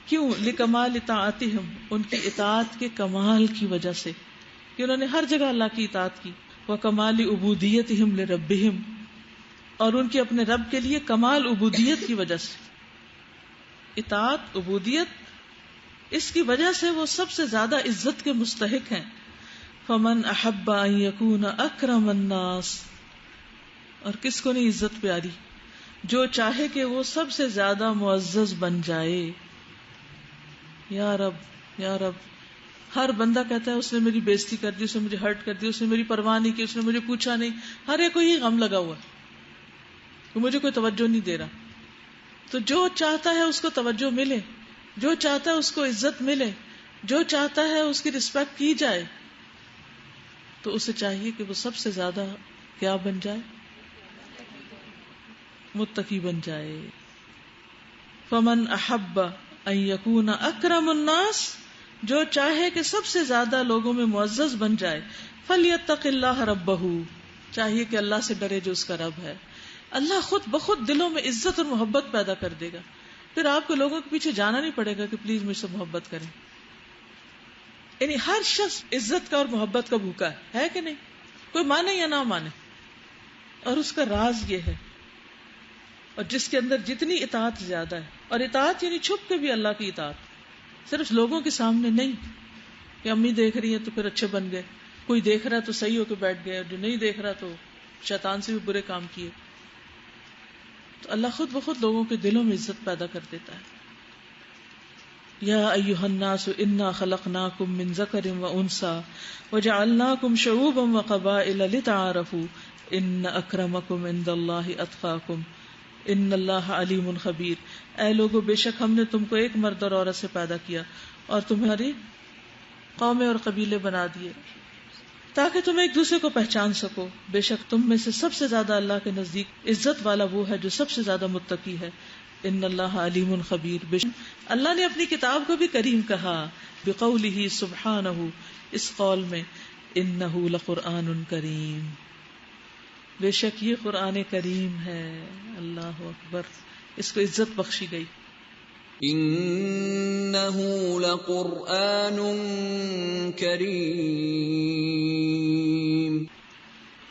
کیوں؟ لِكَمَالِ طَاعَتِهِمْ. ان کی اطاعت کے کمال کی وجہ سے کہ انہوں نے ہر جگہ اللہ کی اطاعت کی. وَكَمَالِ عُبُودِيَّتِهِمْ لِرَبِّهِمْ. اور ان کی اپنے رب کے لیے کمال عبودیت کی وجہ سے. اطاعت, عبودیت, اس کی وجہ سے وہ سب سے زیادہ عزت کے مستحق ہیں. فَمَنْ أَحَبَّ أَنْ يَكُونَ أَكْرَمَ النَّاسِ. اور کس کو نہیں عزت پیاری؟ جو چاہے کہ وہ سب سے زیادہ معزز بن جائے. یا رب, یا رب. ہر بندہ کہتا ہے اس نے میری بےزتی کر دی, اس نے مجھے ہرٹ کر دی, اس نے میری پرواہ نہیں کی, اس نے مجھے پوچھا نہیں. ہر ایک کو یہ غم لگا ہوا ہے کہ مجھے کوئی توجہ نہیں دے رہا. تو جو چاہتا ہے اس کو توجہ ملے, جو چاہتا ہے اس کو عزت ملے, جو چاہتا ہے اس کی رسپیکٹ کی جائے, تو اسے چاہیے کہ وہ سب سے زیادہ کیا بن جائے؟ متقی بن جائے. فمن احب ان یکون اکرم الناس. جو چاہے کہ سب سے زیادہ لوگوں میں معزز بن جائے. فلیتق اللہ ربہ. چاہیے کہ اللہ سے ڈرے جو اس کا رب ہے. اللہ خود بخود دلوں میں عزت اور محبت پیدا کر دے گا. پھر آپ کو لوگوں کے پیچھے جانا نہیں پڑے گا کہ پلیز مجھ سے محبت کریں. یعنی ہر شخص عزت کا اور محبت کا بھوکا ہے کہ نہیں؟ کوئی مانے یا نہ مانے. اور اس کا راز یہ ہے, اور جس کے اندر جتنی اطاعت زیادہ ہے, اور اطاعت یعنی چھپ کے بھی اللہ کی اطاعت, صرف لوگوں کے سامنے نہیں کہ امی دیکھ رہی ہے تو پھر اچھے بن گئے, کوئی دیکھ رہا تو صحیح ہو کے بیٹھ گئے, اور جو نہیں دیکھ رہا تو شیطان سے بھی برے کام کیے. تو اللہ خود بخود لوگوں کے دلوں میں عزت پیدا کر دیتا ہے. یا ایھا الناس انا خلقناکم من ذکر و انثی وجعلناکم شعوبا وقبائل لتعارفوا ان اکرمکم عند اللہ اتقاکم ان اللہ علیم خبیر. اے لوگو, بے شک ہم نے تم کو ایک مرد اور عورت سے پیدا کیا اور تمہاری قومیں اور قبیلے بنا دیے تاکہ تم ایک دوسرے کو پہچان سکو. بے شک تم میں سے سب سے زیادہ اللہ کے نزدیک عزت والا وہ ہے جو سب سے زیادہ متقی ہے. ان اللہ علیم خبیر. بے شک اللہ نے اپنی کتاب کو بھی کریم کہا بقولہ سبحانہ, اس قول میں انہ لقرآن کریم. بے شک یہ قرآن کریم ہے. اللہ اکبر, اس کو عزت بخشی گئی. انہ لقرآن کریم.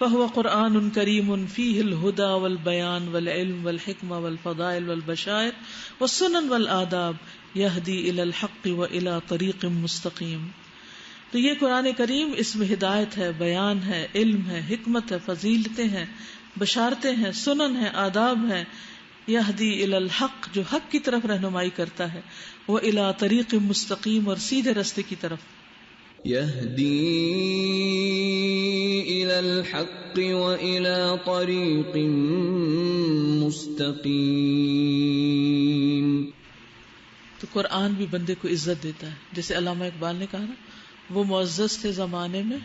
فهو قرآن کریم فیہ الہدی والبیان والعلم والحکمہ والفضائل والبشائر والسنن والآداب یہدی الی الحق والی طریق مستقیم. تو یہ قرآن کریم، اس میں ہدایت ہے، بیان ہے، علم ہے، حکمت ہے، فضیلتیں ہیں، بشارتیں ہیں، سنن ہیں، آداب ہیں. یہدی الی الحق، جو حق کی طرف رہنمائی کرتا ہے، والی طریق مستقیم، اور سیدھے راستے کی طرف. یہدی الی الحق والی طریق مستقیم. تو قرآن بھی بندے کو عزت دیتا ہے. جیسے علامہ اقبال نے کہا نا، وہ معزز تھے زمانے میں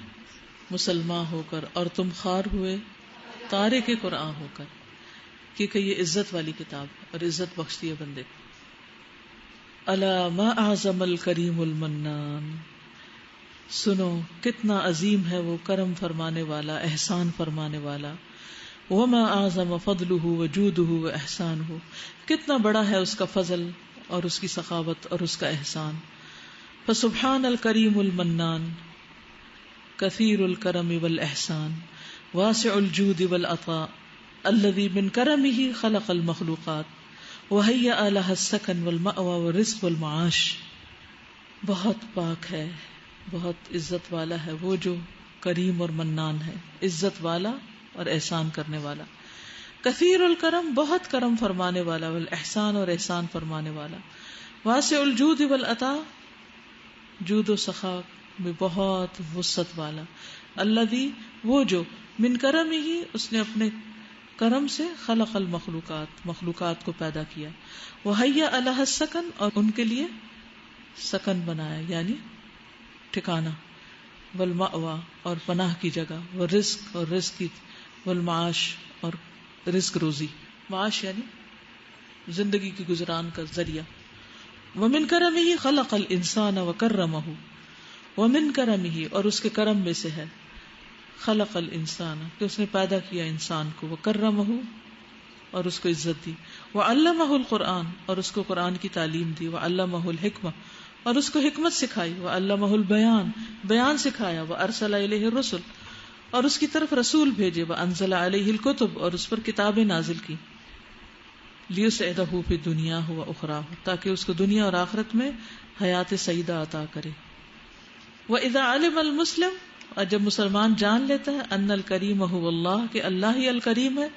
مسلمان ہو کر، اور تم خوار ہوئے تارک قرآن ہو کر، کیونکہ یہ عزت والی کتاب ہے اور عزت بخشتی ہے بندے کو. الا ما اعظم الکریم المنان، سنو کتنا عظیم ہے وہ کرم فرمانے والا، احسان فرمانے والا. وما اعظم فضلہ وجودہ واحسانہ، کتنا بڑا ہے اس کا فضل اور اس کی سخاوت اور اس کا احسان. فسبحان الکریم المنان کثیر الکرم والاحسان واسع الجود والعطاء الذي من کرمہ خلق المخلوقات وہیأ لها السکن والمأوى والرزق والمعاش. بہت پاک ہے، بہت عزت والا ہے وہ جو کریم اور منان ہے، عزت والا اور احسان کرنے والا. کثیر الکرم، بہت کرم فرمانے والا، والاحسان، اور احسان فرمانے والا. واسع الجود والعطاء، جود و سخا میں بہت وسعت والا. الذی، وہ جو، من کرم ہی، اس نے اپنے کرم سے خلق المخلوقات، مخلوقات کو پیدا کیا. وہیأ لها السکن، اور ان کے لیے سکن بنایا یعنی ٹھکانہ. والمأوى، اور پناہ کی جگہ. والرزق، اور رزق کی. والمعاش، اور رزق روزی. معاش یعنی زندگی کی گزران کا ذریعہ. ومن کرمہ خلق الانسان وکرمہ، ومن کرمہ، اور اس کے کرم میں سے ہے خلق الانسان، کہ اس نے پیدا کیا انسان کو. وکرمہ، اور اس کو عزت دی. وعلمہ القرآن، اور اس کو قرآن کی تعلیم دی. وعلمہ الحکمہ، اور اس کو حکمت سکھائی. وعلمہ البیان، بیان سکھایا. وارسل الیہ الرسل، اور اس کی طرف رسول بھیجے. وانزل علیہ الکتب، اور اس پر کتابیں نازل کی. لیسعدہ فی دنیاہ واخراہ، تاکہ اس کو دنیا اور آخرت میں حیات سعیدہ عطا کرے. واذا علم المسلم، اور جب مسلمان جان لیتا ہے ان الکریم هو اللہ، کہ اللہ ہی الکریم ہے،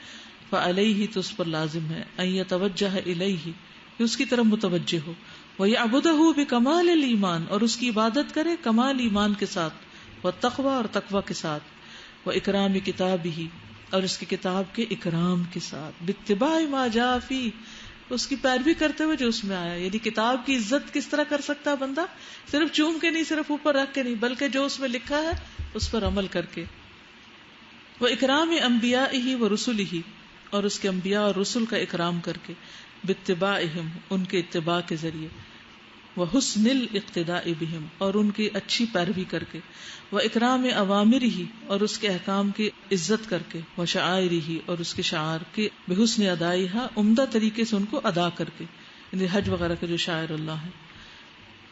فعلیہ، تو اس پر لازم ہے، ان یتوجہ الیہ، کہ اس کی طرف متوجہ ہو. ویعبدہ بکمال الایمان، اور اس کی عبادت کرے کمال ایمان کے ساتھ. والتقوی، اور تقوی کے ساتھ. واکرام کتابہ، اور اس کی کتاب کے اکرام کے ساتھ. باتباع ما جاء فیہ، اس کی پیروی کرتے ہوئے جو اس میں آیا. یعنی کتاب کی عزت کس طرح کر سکتا ہے بندہ؟ صرف چوم کے نہیں، صرف اوپر رکھ کے نہیں، بلکہ جو اس میں لکھا ہے اس پر عمل کر کے. وہ اکرام انبیائہ و رسلہ، اور اس کے انبیاء اور رسل کا اکرام کر کے. باتباعہم، ان کے اتباع کے ذریعے. وحسن الاقتداء بہم، اور ان کی اچھی پیروی کر کے. واکرام اوامرہ، اور اس کے احکام کی عزت کر کے. وشعائرہ، اور اس کے شعائر کے بحسن ادائیہا، عمدہ طریقے سے ان کو ادا کر کے، یعنی حج وغیرہ کے جو شاعر اللہ ہے.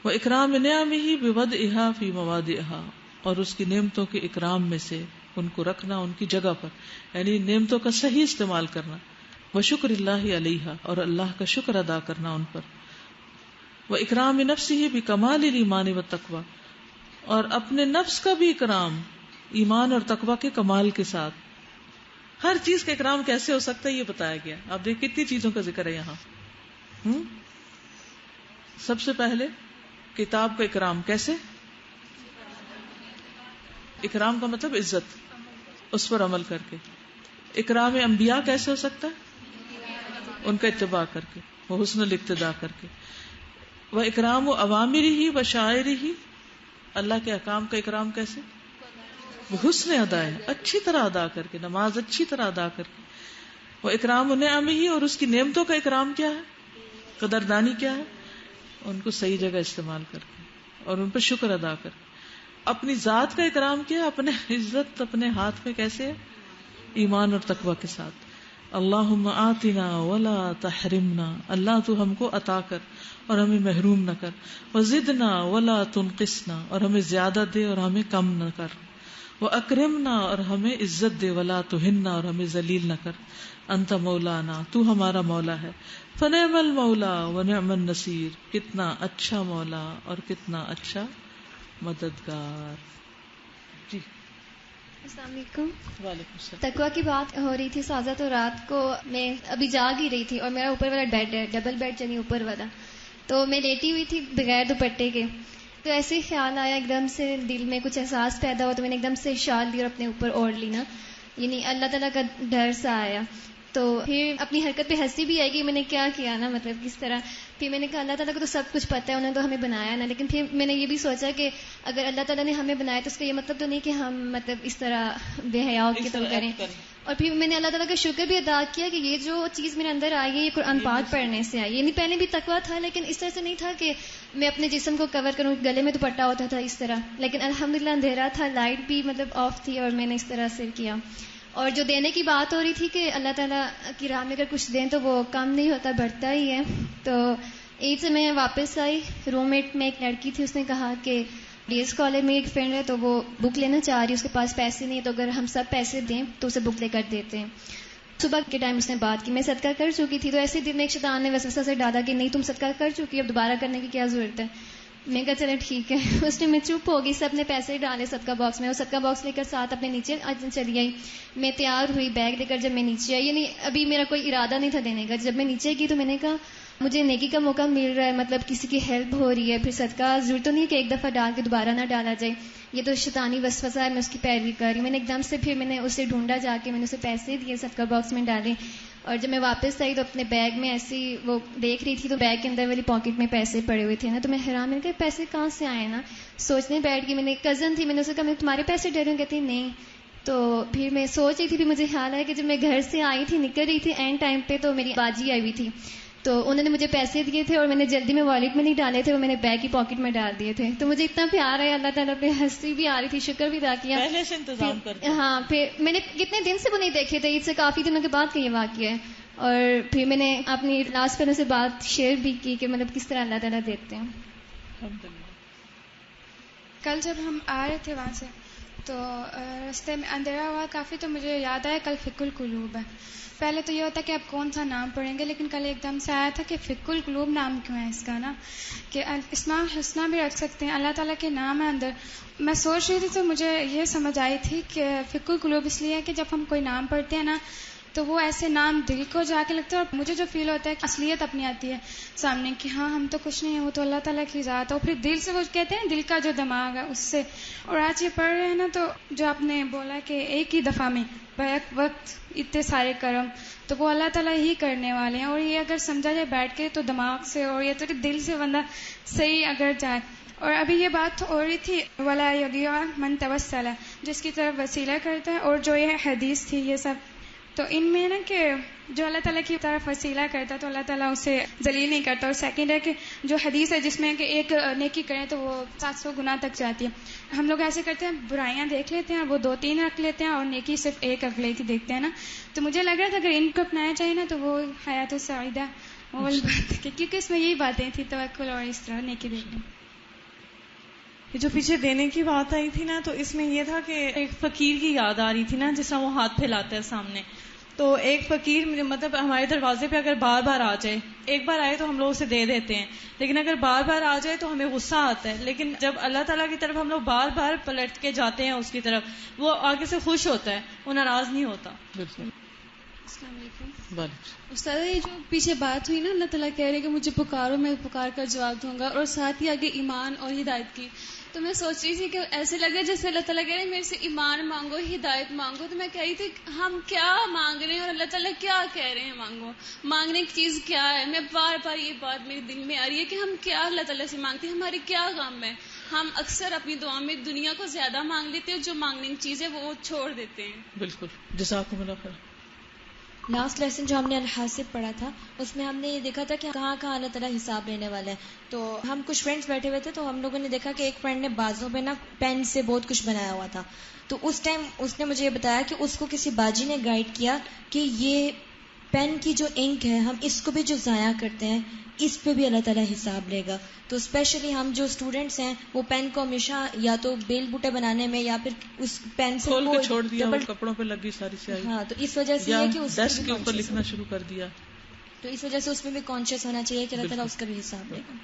واکرام نعمہ بوضعہا فی مواضعہا، اور اس کی نعمتوں کے اکرام میں سے ان کو رکھنا ان کی جگہ پر، یعنی نعمتوں کا صحیح استعمال کرنا. وشکر اللہ علیہا، اور اللہ کا شکر ادا کرنا ان پر. واکرام نفسہ بکمال الایمان والتقوی، اور اپنے نفس کا بھی اکرام ایمان اور تقوی کے کمال کے ساتھ. ہر چیز کا اکرام کیسے ہو سکتا ہے یہ بتایا گیا. آپ دیکھ کتنی چیزوں کا ذکر ہے یہاں. سب سے پہلے کتاب کا اکرام کیسے؟ اکرام کا مطلب عزت، اس پر عمل کر کے. اکرام انبیاء کیسے ہو سکتا ہے؟ ان کا اتباع کر کے، وہ حسن الاقتداء کر کے. وہ اکرام و اوامرہ و شعائرہ، اللہ کے احکام کا اکرام کیسے؟ وہ حسن ادا ہے، اچھی طرح ادا کر کے، نماز اچھی طرح ادا کر کے. وہ اکرام و نعمہ، اور اس کی نعمتوں کا اکرام کیا ہے؟ قدردانی کیا ہے؟ ان کو صحیح جگہ استعمال کر کے اور ان پر شکر ادا کر کے. اپنی ذات کا اکرام کیا، اپنے عزت اپنے ہاتھ میں کیسے ہے؟ ایمان اور تقوی کے ساتھ. اللہم آتنا ولا تحرمنا، اللہ تو ہم کو عطا کر اور ہمیں محروم نہ کر. وزدنا ولا تنقصنا، اور ہمیں زیادہ دے اور ہمیں کم نہ کر. وَأَكْرِمْنَا اور ہمیں عزت دے، وَلَا تُهِنَّا اور ہمیں ذلیل نہ کر، انت مولانا تو ہمارا مولا ہے، فنعم المولا ونعم النصیر کتنا اچھا مولا اور کتنا اچھا مددگار. جی السلام علیکم. وعلیکم السلام. تقویٰ کی بات ہو رہی تھی سازا، تو رات کو میں ابھی جاگ ہی رہی تھی اور میرا اوپر والا بیڈ ہے، ڈبل بیڈ یعنی اوپر والا، تو میں لیٹی ہوئی تھی بغیر دوپٹے کے، تو ایسے ہی خیال آیا ایک دم سے دل میں کچھ احساس پیدا ہوا، تو میں نے ایک دم سے شال لی اور اپنے اوپر اوڑھ لی نا، یعنی اللہ تعالیٰ کا ڈر سا آیا. تو پھر اپنی حرکت پہ ہنسی بھی آئے گی، میں نے کیا کیا نا، مطلب کس طرح. پھر میں نے کہا اللہ تعالیٰ کو تو سب کچھ پتہ ہے، انہوں نے تو ہمیں بنایا نا. لیکن پھر میں نے یہ بھی سوچا کہ اگر اللہ تعالیٰ نے ہمیں بنایا تو اس کا یہ مطلب تو نہیں کہ ہم مطلب اس طرح بے حیاؤ کی طرح کریں. اور پھر میں نے اللہ تعالیٰ کا شکر بھی ادا کیا کہ یہ جو چیز میرے اندر آئی ہے یہ قرآن پاک پڑھنے سے آئی. یعنی پہلے بھی تقویٰ تھا لیکن اس طرح سے نہیں تھا کہ میں اپنے جسم کو کور کروں، گلے میں دوپٹہ ہوتا تھا اس طرح. لیکن الحمدللہ اندھیرا تھا، لائٹ بھی مطلب آف تھی اور میں نے اس طرح سے کیا. اور جو دینے کی بات ہو رہی تھی کہ اللہ تعالیٰ کی راہ میں اگر کچھ دیں تو وہ کم نہیں ہوتا، بڑھتا ہی ہے. تو عید سے میں واپس آئی، روم میٹ میں ایک لڑکی تھی، اس نے کہا کہ ڈی ایس کالج میں ایک فرینڈ ہے تو وہ بک لینا چاہ رہی ہے، اس کے پاس پیسے نہیں، تو اگر ہم سب پیسے دیں تو اسے بک لے کر دیتے ہیں. صبح کے ٹائم اس نے بات کی، میں صدقہ کر چکی تھی، تو ایسے دن میں ایک شیطان نے وسوسہ سے ڈالا کہ نہیں تم صدقہ کر چکی، اب دوبارہ کرنے کی کیا ضرورت ہے. میں کہا چلے ٹھیک ہے. اس ٹائم میں چپ ہوگی، سب نے پیسے ڈالے صدقہ باکس میں، اور صدقہ باکس لے کر ساتھ اپنے نیچے چلی آئی. میں تیار ہوئی بیگ لے کر، جب میں نیچے آئی، یعنی ابھی میرا کوئی ارادہ نہیں تھا دینے کا، جب میں نیچے گئی تو میں نے کہا مجھے نیکی کا موقع مل رہا ہے، مطلب کسی کی ہیلپ ہو رہی ہے، پھر صدقہ ضرورت تو نہیں کہ ایک دفعہ ڈال کے دوبارہ نہ ڈالا جائے، یہ تو شیطانی وسوسہ ہے، میں اس کی پیروی کر رہی. میں نے ایک دم سے پھر میں نے اسے ڈھونڈا، جا کے میں نے اسے پیسے دیے، صدقہ باکس میں ڈالے. اور جب میں واپس آئی تو اپنے بیگ میں ایسی وہ دیکھ رہی تھی تو بیگ کے اندر والی پاکٹ میں پیسے پڑے ہوئے تھے نا، تو میں حیران، میں نے کہا پیسے کہاں سے آئے نا، سوچنے بیٹھ گئی. میں نے کزن تھی، میں نے اسے کہا میں تمہارے پیسے ڈر رہی ہوں، کہتی نہیں. تو پھر میں سوچ رہی تھی، بھی مجھے خیال ہے کہ جب میں گھر سے آئی تھی، نکل رہی تھی اینڈ ٹائم پہ، تو میری باجی آئی ہوئی تھی، تو انہوں نے مجھے پیسے دیے تھے اور میں نے جلدی میں والیٹ میں نہیں ڈالے تھے، وہ میں نے بیگ کی پاکٹ میں ڈال دیے تھے. تو مجھے اتنا پیار ہے اللہ تعالیٰ پہ، ہنسی بھی آ رہی تھی، شکر بھی ادا کیا. پہلے سے انتظام کرتے. ہاں، پھر میں نے کتنے دن سے وہ نہیں دیکھے تھے، عید سے کافی دنوں کے بعد کا یہ واقعہ ہے. اور پھر میں نے اپنی لاسٹ فرینڈ سے بات شیئر بھی کی کہ مطلب کس طرح اللہ تعالیٰ دیتے ہیں. کل جب ہم آ رہے تھے وہاں سے تو راستے میں اندھیرا ہوا کافی، تو مجھے یاد آیا کل فک القلوب ہے. پہلے تو یہ ہوتا کہ آپ کون سا نام پڑھیں گے، لیکن کل ایک دم سے آیا تھا کہ فک القلوب نام کیوں ہے اس کا نا، کہ اسماء الحسنیٰ بھی رکھ سکتے ہیں، اللہ تعالیٰ کے نام ہے اندر. میں سوچ رہی تھی تو مجھے یہ سمجھ آئی تھی کہ فک القلوب اس لیے ہے کہ جب ہم کوئی نام پڑھتے ہیں نا تو وہ ایسے نام دل کو جا کے لگتا ہے، اور مجھے جو فیل ہوتا ہے اصلیت اپنی آتی ہے سامنے کہ ہاں ہم تو کچھ نہیں ہیں، وہ تو اللہ تعالیٰ کی ذات ہے. اور پھر دل سے وہ کہتے ہیں دل کا جو دماغ ہے اس سے. اور آج یہ پڑھ رہے ہیں نا تو جو آپ نے بولا کہ ایک ہی دفعہ میں بیک وقت اتنے سارے کرم، تو وہ اللہ تعالیٰ ہی کرنے والے ہیں. اور یہ اگر سمجھا جائے بیٹھ کے تو دماغ سے، اور یہ تو کہ دل سے بندہ صحیح اگر جائے. اور ابھی یہ بات ہو رہی تھی ولا یضیع من توسل، جس کی طرف وسیلہ کرتا ہے، اور جو یہ حدیث تھی یہ سب، تو ان میں نا کہ جو اللہ تعالیٰ کی طرف وسیلہ کرتا ہے تو اللہ تعالیٰ اسے ذلیل نہیں کرتا. اور سیکنڈ ہے کہ جو حدیث ہے جس میں کہ ایک نیکی کریں تو وہ 700 گنا تک جاتی ہے. ہم لوگ ایسے کرتے ہیں، برائیاں دیکھ لیتے ہیں، وہ 2-3 رکھ لیتے ہیں، اور نیکی صرف ایک اگلے کی دیکھتے ہیں نا. تو مجھے لگ رہا تھا اگر ان کو اپنایا چاہیے نا تو وہ حیات السعیدہ وہ والی بات، کیونکہ اس میں یہی باتیں تھیں، توکل اور اس طرح نیکی دیکھنا. جو پیچھے دینے کی بات آئی تھی نا، تو اس میں یہ تھا کہ ایک فقیر کی یاد آ رہی تھی نا، جس طرح وہ ہاتھ پھیلاتا ہے سامنے. تو ایک فقیر مطلب ہمارے دروازے پہ اگر بار بار آ جائے، ایک بار آئے تو ہم لوگ اسے دے دیتے ہیں، لیکن اگر بار بار آ جائے تو ہمیں غصہ آتا ہے. لیکن جب اللہ تعالیٰ کی طرف ہم لوگ بار بار پلٹ کے جاتے ہیں اس کی طرف، وہ آگے سے خوش ہوتا ہے، وہ ناراض نہیں ہوتا. السلام علیکم. استاد یہ جو پیچھے بات ہوئی نا، اللہ تعالیٰ کہہ رہے کہ مجھے پکارو میں پکار کر جواب دوں گا، اور ساتھ ہی آگے ایمان اور ہدایت کی. تو میں سوچ رہی تھی کہ ایسے لگے جیسے اللہ تعالیٰ کہہ رہے ہیں میرے سے ایمان مانگو، ہدایت مانگو. تو میں کہہ رہی تھی ہم کیا مانگ رہے ہیں اور اللہ تعالیٰ کیا کہہ رہے ہیں مانگو، مانگنے کی چیز کیا ہے. میں بار بار یہ بات میرے دل میں آ رہی ہے کہ ہم کیا اللہ تعالیٰ سے مانگتے ہیں، ہمارے کیا غم ہے. ہم اکثر اپنی دعا میں دنیا کو زیادہ مانگ لیتے ہیں، جو مانگنے کی چیز ہے وہ چھوڑ دیتے ہیں. بالکل، جزاکم اللہ خیر. لاسٹ لیسن جو ہم نے الحاسب پڑھا تھا اس میں ہم نے یہ دیکھا تھا کہ کہاں کہاں اللہ تعالیٰ حساب لینے والا ہے. تو ہم کچھ فرینڈس بیٹھے ہوئے تھے تو ہم لوگوں نے دیکھا کہ ایک فرینڈ نے بازوں پہ نا پین سے بہت کچھ بنایا ہوا تھا. تو اس ٹائم اس نے مجھے یہ بتایا کہ اس کو کسی باجی نے گائیڈ کیا کہ یہ پین کی جو انک ہے ہم اس کو بھی جو ضائع کرتے ہیں اس پہ بھی اللہ تعالیٰ حساب لے گا. تو اسپیشلی ہم جو اسٹوڈینٹس ہیں وہ پین کو ہمیشہ یا تو بیل بوٹے بنانے میں یا پھر اس پینسل کھول کو کے چھوڑ دیا، کپڑوں پہ لگی ساری سیاہی. ہاں تو اس وجہ سے یہ کہ اس ڈیسک کے اوپر لکھنا شروع کر دیا، تو اس وجہ سے اس میں بھی کانشیس ہونا چاہیے کہ اللہ تعالیٰ اس کا بھی حساب لے گا.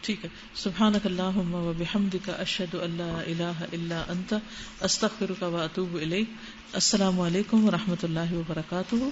ٹھیک ہے. سبحانک اللہم و بحمدک، اشہد ان لا الہ الا انت، استغفرک و اتوب الیک. السلام علیکم و رحمۃ اللہ وبرکاتہ.